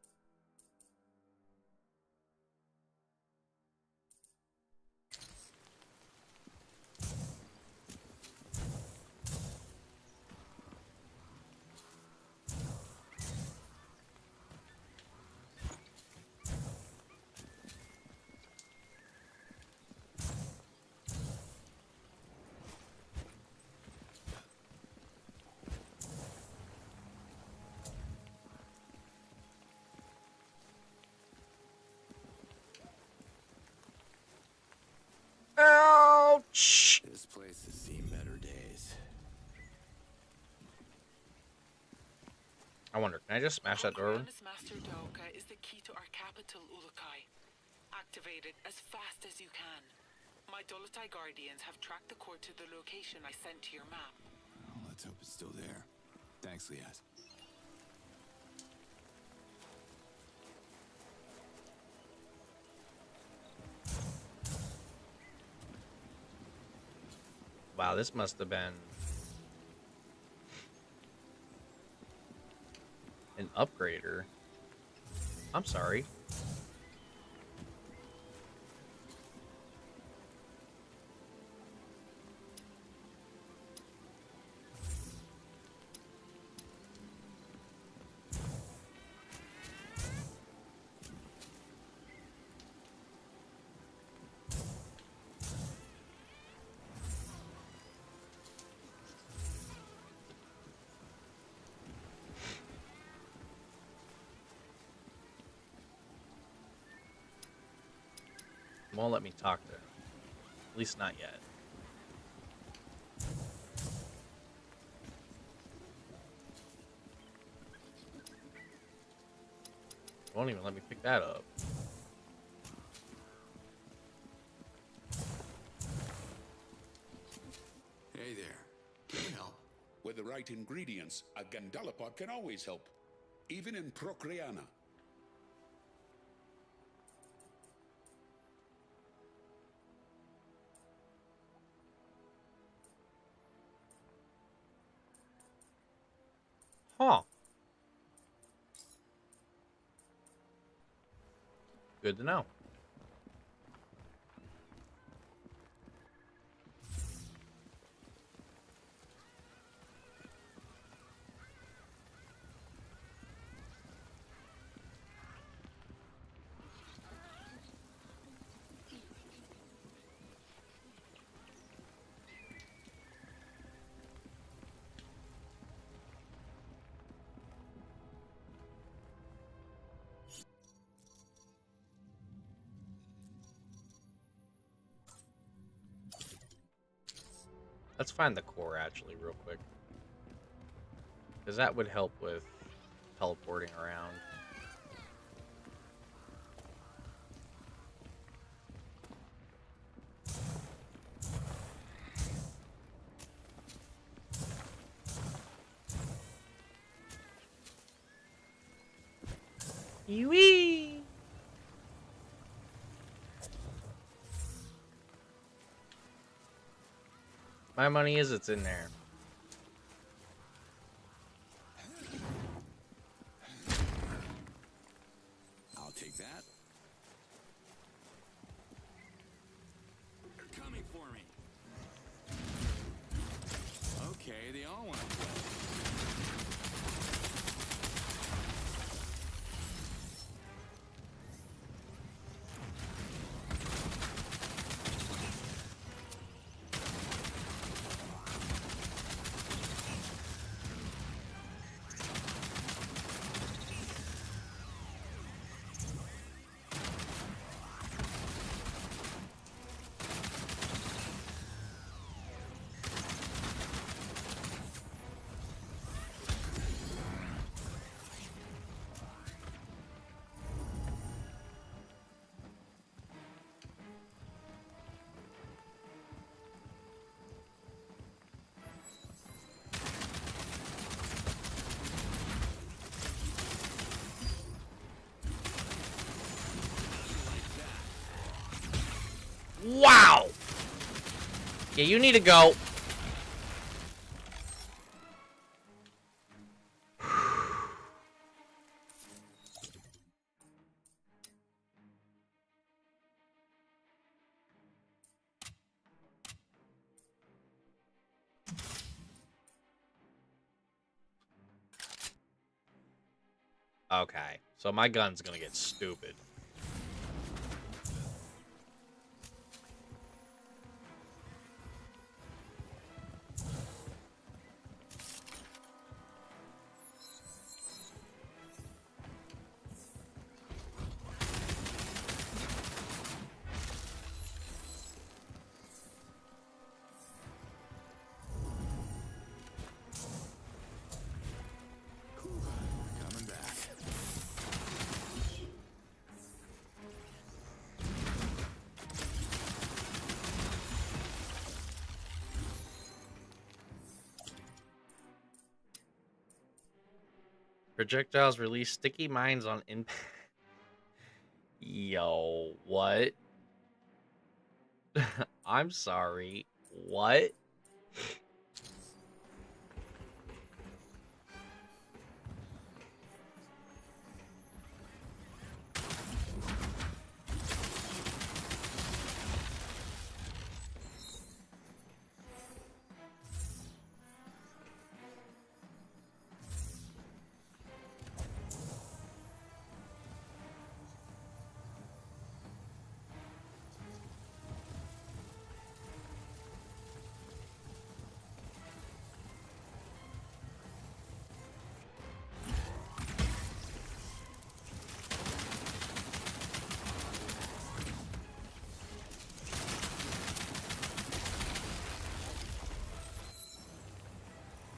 Ouch! This place has seen better days. I wonder, can I just smash that door open? Master Doka is the key to our capital, Ulukai. Activate it as fast as you can. My Dolotai Guardians have tracked the core to the location I sent to your map. Well, let's hope it's still there. Thanks, Liaz. Wow, this must have been an upgrader. I'm sorry. Won't let me talk to him. At least not yet. Won't even let me pick that up. Hey there. Can you help? With the right ingredients, a Gandalapod can always help. Even in Procreana. Huh. Good to know. Let's find the core actually real quick. Because that would help with teleporting around. Wee! My money is it's in there. I'll take that. They're coming for me. Okay, they all want to play. Wow! Yeah, you need to go. Okay, so my gun's gonna get stupid. Coming back. Projectiles release sticky mines on impact. Yo, what? I'm sorry. What?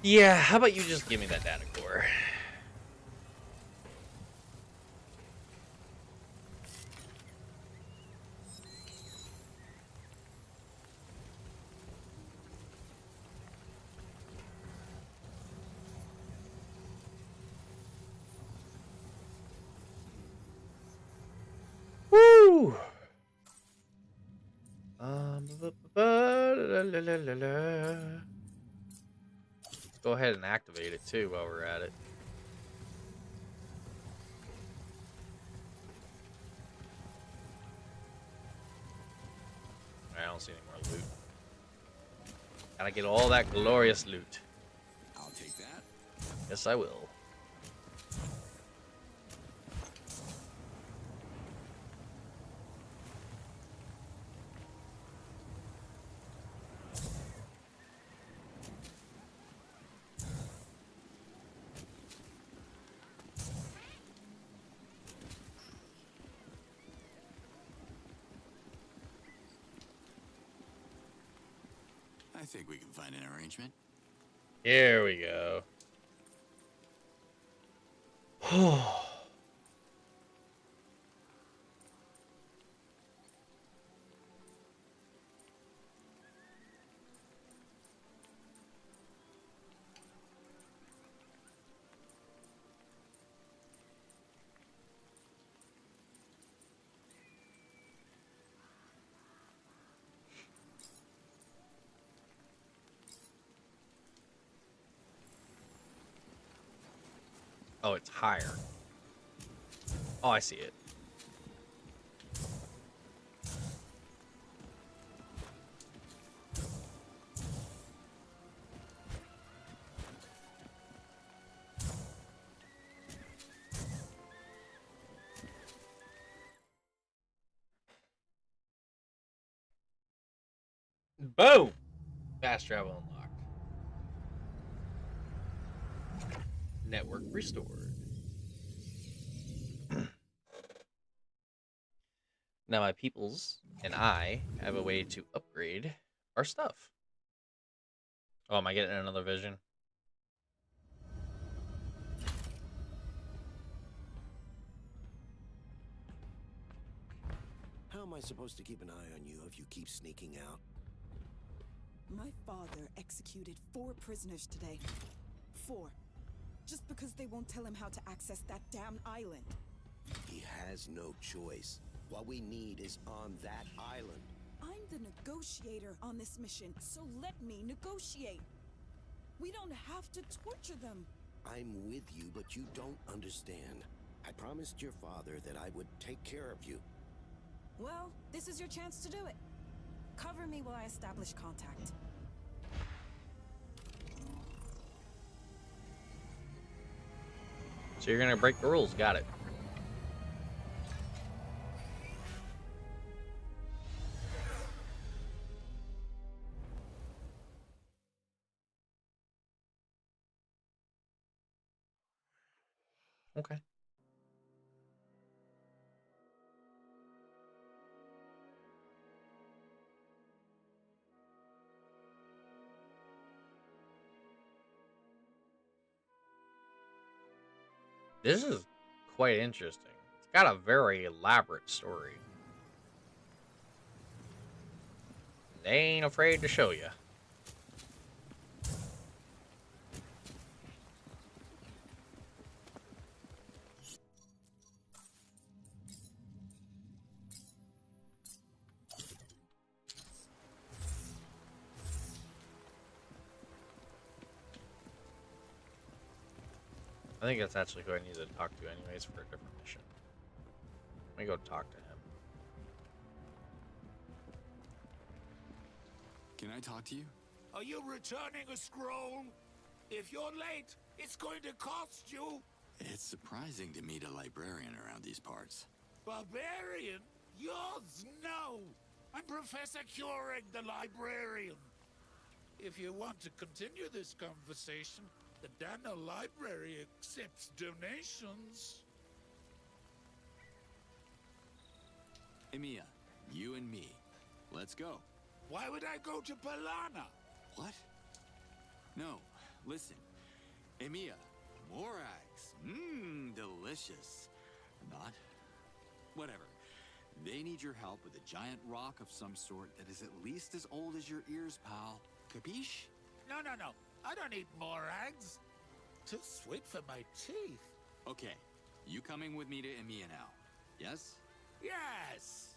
Yeah, how about you just give me that data core? Woo! Let's go ahead and activate it too while we're at it. I don't see any more loot. Gotta get all that glorious loot. I'll take that. Yes, I will. I think we can find an arrangement? Here we go. Oh, it's higher. Oh, I see it. Boom! Fast travel unlocked. Network restored. Now my peoples and I have a way to upgrade our stuff. Oh, am I getting another vision? How am I supposed to keep an eye on you if you keep sneaking out? My father executed 4 prisoners today. 4. Just because they won't tell him how to access that damn island. He has no choice. What we need is on that island. I'm the negotiator on this mission, so let me negotiate. We don't have to torture them. I'm with you, but you don't understand. I promised your father that I would take care of you. Well, this is your chance to do it. Cover me while I establish contact. So you're gonna break the rules. Got it. Okay. This is quite interesting. It's got a very elaborate story. They ain't afraid to show you. I think that's actually who I need to talk to anyways for a different mission. Let me go talk to him. Can I talk to you? Are you returning a scroll? If you're late, it's going to cost you. It's surprising to meet a librarian around these parts. Barbarian? Yours? No! I'm Professor Keurig, the librarian. If you want to continue this conversation, the Dana Library accepts donations. Emiya, you and me. Let's go. Why would I go to Palana? What? No, listen. Emiya, Morax. Mmm, delicious. Not? Whatever. They need your help with a giant rock of some sort that is at least as old as your ears, pal. Capiche? No. I don't eat morags. Too sweet for my teeth. Okay, you coming with me to Emiya now? Yes? Yes.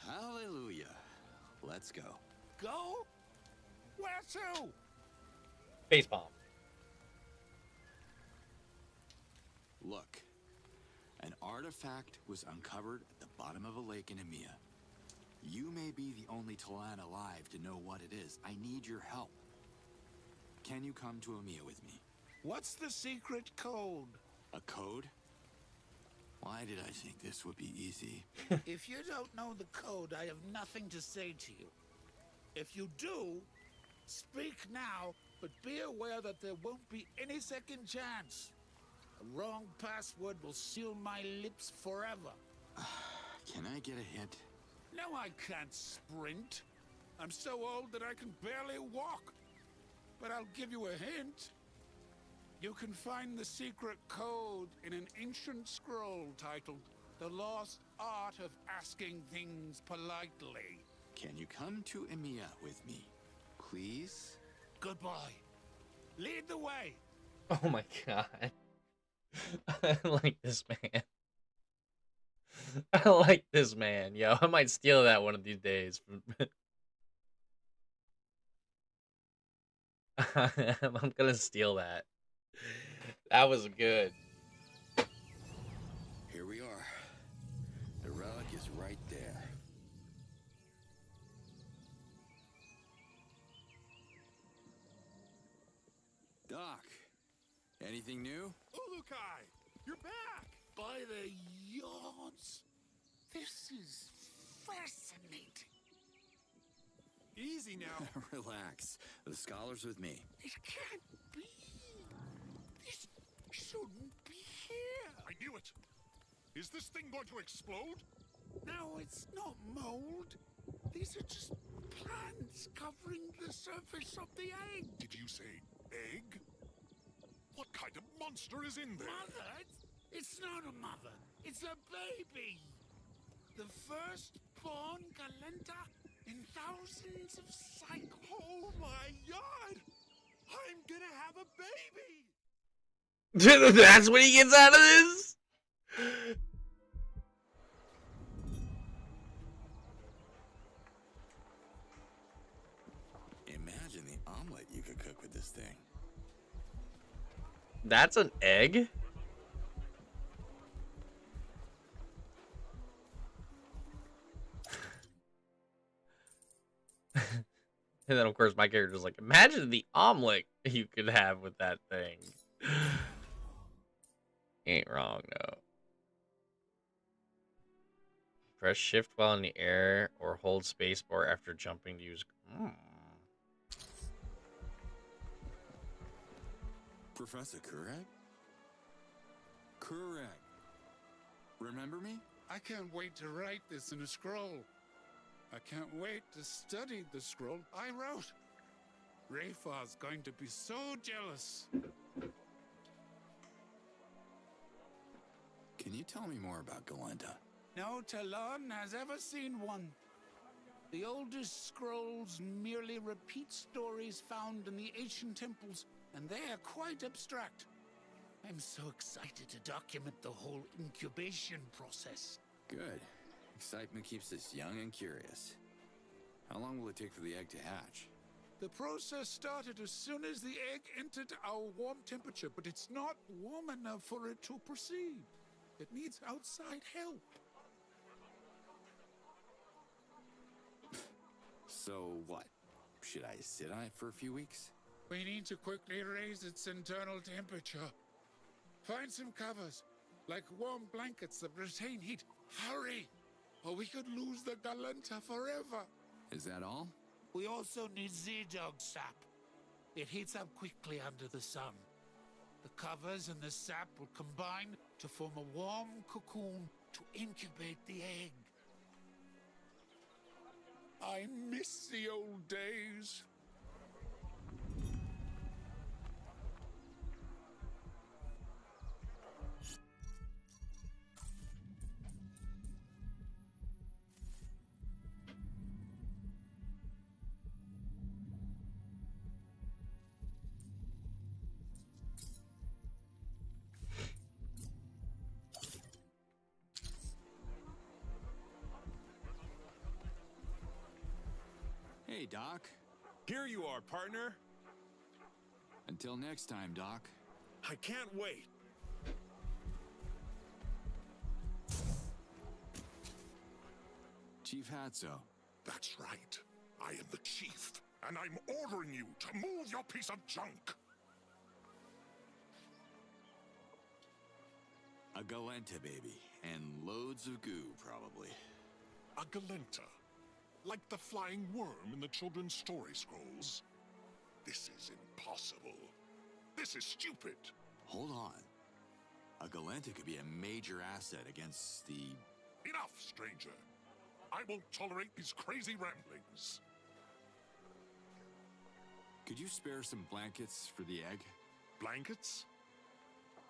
Hallelujah. Let's go. Go? Where to? Facepalm. Look. An artifact was uncovered at the bottom of a lake in Emiya. You may be the only Talan alive to know what it is. I need your help. Can you come to Emiya with me? What's the secret code? A code? Why did I think this would be easy? If you don't know the code, I have nothing to say to you. If you do, speak now, but be aware that there won't be any second chance. A wrong password will seal my lips forever. Can I get a hint? No, I can't sprint. I'm so old that I can barely walk. But I'll give you a hint. You can find the secret code in an ancient scroll titled The Lost Art of Asking Things Politely. Can you come to EMEA with me, please? Good boy. Lead the way. Oh my god. I like this man. I like this man. Yo, I might steal that one of these days. I'm gonna steal that. That was good. Here we are. The relic is right there. Doc, anything new? Ulukai, you're back! By the yards. This is fascinating. Easy now. Relax. The scholar's with me. It can't be. This shouldn't be here. I knew it. Is this thing going to explode? No, it's not mold. These are just plants covering the surface of the egg. Did you say egg? What kind of monster is in there? Mother? It's not a mother. It's a baby. The first-born Galenta in thousands of cycles. Oh my god! I'm gonna have a baby! That's what he gets out of this? Imagine the omelet you could cook with this thing. That's an egg? And then, of course, my character's like, imagine the omelet you could have with that thing. Ain't wrong, no. Press shift while in the air or hold spacebar after jumping to use... Professor Kurag? Kurag. Remember me? I can't wait to write this in a scroll. I can't wait to study the scroll I wrote. Rayfar's going to be so jealous. Can you tell me more about Galenta? No Talon has ever seen one. The oldest scrolls merely repeat stories found in the ancient temples, and they are quite abstract. I'm so excited to document the whole incubation process. Good. Excitement keeps us young and curious. How long will it take for the egg to hatch? The process started as soon as the egg entered our warm temperature, but it's not warm enough for it to proceed. It needs outside help. So what? Should I sit on it for a few weeks? We need to quickly raise its internal temperature. Find some covers, like warm blankets that retain heat. Hurry, or we could lose the Galenta forever. Is that all? We also need Z-Dog sap. It heats up quickly under the sun. The covers and the sap will combine to form a warm cocoon to incubate the egg. I miss the old days. Hey, Doc. Here you are, partner. Until next time, Doc. I can't wait. Chief Hatso. That's right. I am the chief, and I'm ordering you to move your piece of junk. A Galenta, baby. And loads of goo, probably. A Galenta. Like the flying worm in the children's story scrolls. This is impossible. This is stupid. Hold on. A Galenta could be a major asset against the... Enough, stranger. I won't tolerate these crazy ramblings. Could you spare some blankets for the egg? Blankets?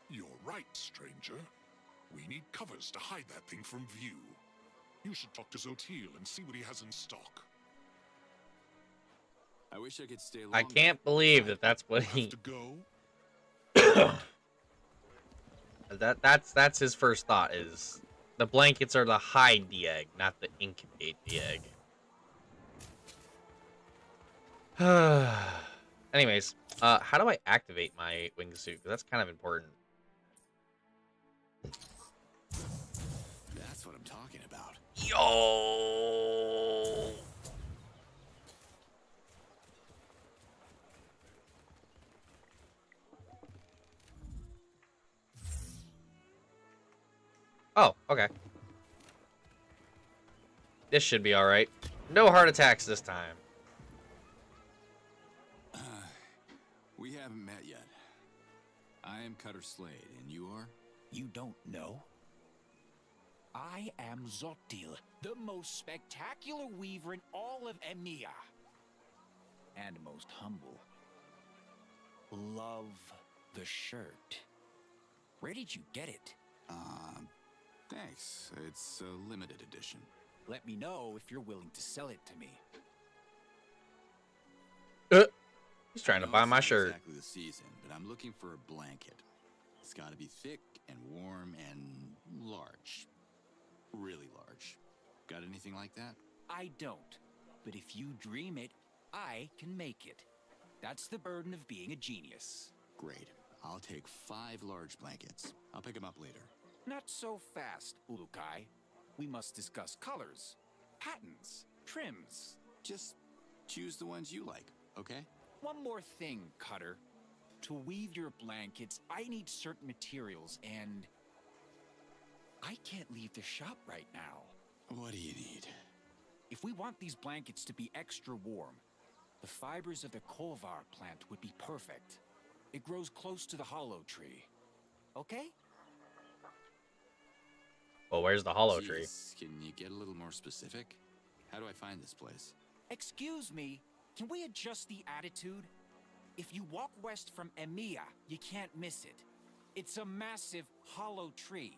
You're right, stranger. We need covers to hide that thing from view. You should talk to Zotil and see what he has in stock. I wish I could stay longer. I can't believe that that's what he... That's his first thought is the blankets are to hide the egg, not to incubate the egg. Anyways, how do I activate my wingsuit? That's kind of important. That's what I'm talking about. Yo! Oh, okay. This should be alright. No heart attacks this time. We haven't met yet. I am Cutter Slade, and you are? You don't know? I am Zotil, the most spectacular weaver in all of EMEA. And most humble. Love the shirt. Where did you get it? Thanks. It's a limited edition. Let me know if you're willing to sell it to me. He's trying to buy my shirt. Exactly the season, but I'm looking for a blanket. It's got to be thick and warm and large. Really large. Got anything like that? I don't. But if you dream it, I can make it. That's the burden of being a genius. Great. I'll take 5 large blankets. I'll pick them up later. Not so fast, Ulukai. We must discuss colors, patterns, trims. Just choose the ones you like, okay? One more thing, Cutter. To weave your blankets, I need certain materials, and I can't leave the shop right now. What do you need? If we want these blankets to be extra warm, the fibers of the Kolvar plant would be perfect. It grows close to the hollow tree. Okay? Well, where's the hollow tree? Can you get a little more specific? How do I find this place? Excuse me, can we adjust the attitude? If you walk west from EMEA, you can't miss it. It's a massive hollow tree.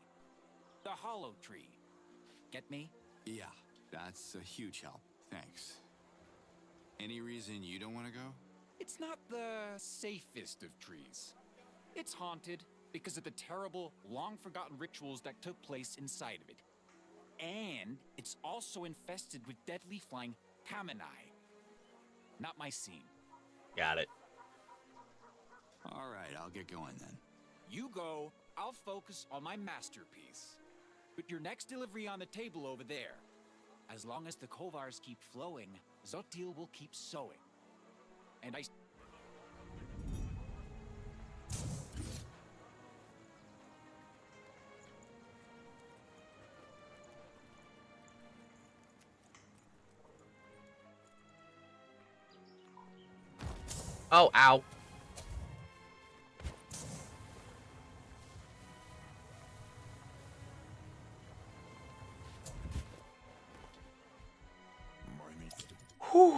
The hollow tree. Get me? Yeah, that's a huge help. Thanks. Any reason you don't want to go? It's not the safest of trees. It's haunted because of the terrible, long-forgotten rituals that took place inside of it. And it's also infested with deadly flying Kaminai. Not my scene. Got it. All right, I'll get going then. You go, I'll focus on my masterpiece. Put your next delivery on the table over there. As long as the Kovars keep flowing, Zotil will keep sowing. And I... Oh, ow. Whew.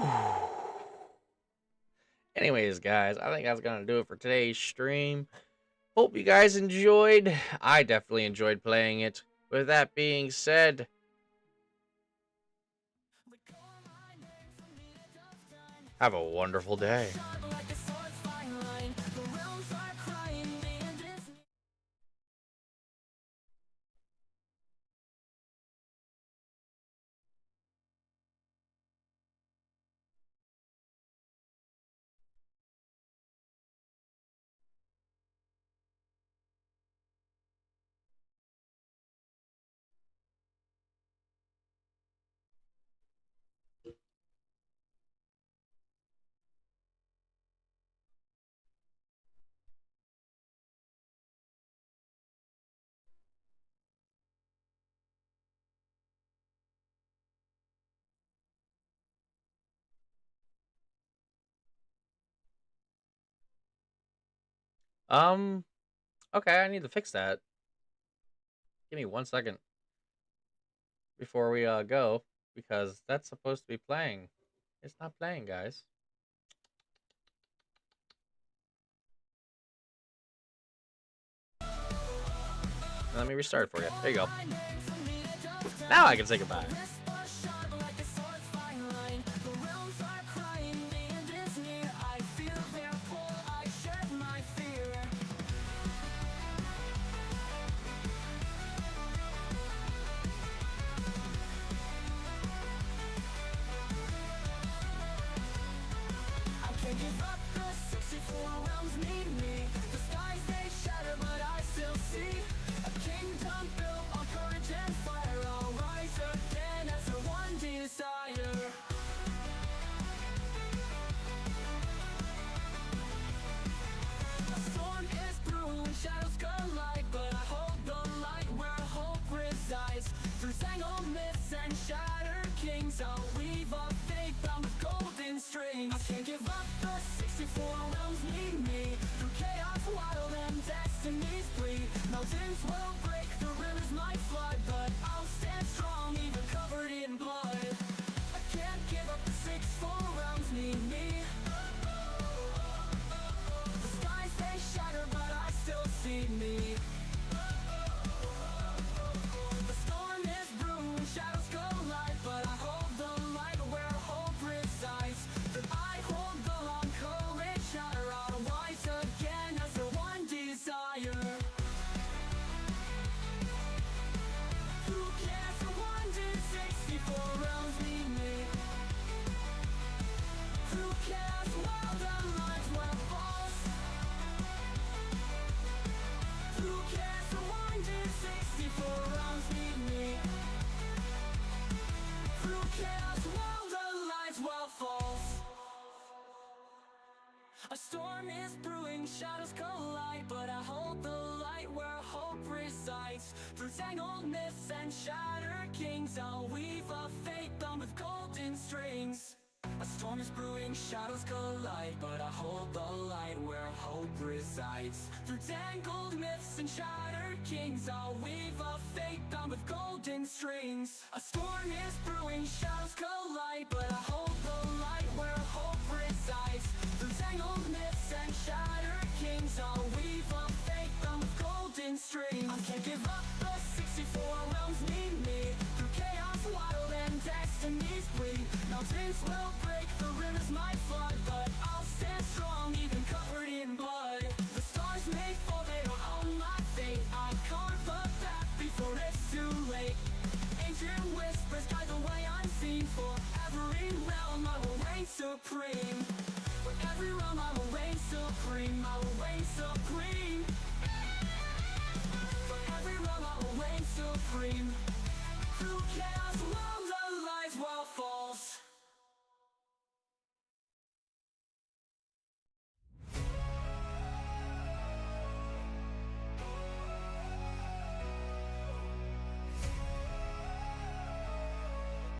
Anyways, guys, I think that's gonna do it for today's stream. Hope you guys enjoyed. I definitely enjoyed playing it. With that being said, have a wonderful day. Okay, I need to fix that. Give me 1 second before we go, because that's supposed to be playing. It's not playing, guys. Let me restart for you. There you go. Now I can say goodbye. A storm is brewing, shadows collide, but I hold the light where hope resides. Through tangled myths and shattered kings, I'll weave a fate bound with golden strings. A storm is brewing, shadows collide, but I hold the light where hope resides. Through tangled myths and shattered kings, I'll weave a fate bound with golden strings. A storm is brewing, shadows collide, but I hold the light where hope resides. Through tangled myths and shattered kings, I'll weave a fate bound with golden strings. I can't give up, the 64 realms need me. Through chaos wild and destinies bleed. Mountains will break, the rivers might flood, but I'll stand strong even covered in blood. The stars may fall, they don't own my fate. I carve a path before it's too late. Ancient whispers guide the way unseen. For every realm I will reign supreme. For every realm I will reign supreme. I will reign supreme. For every realm I will reign supreme.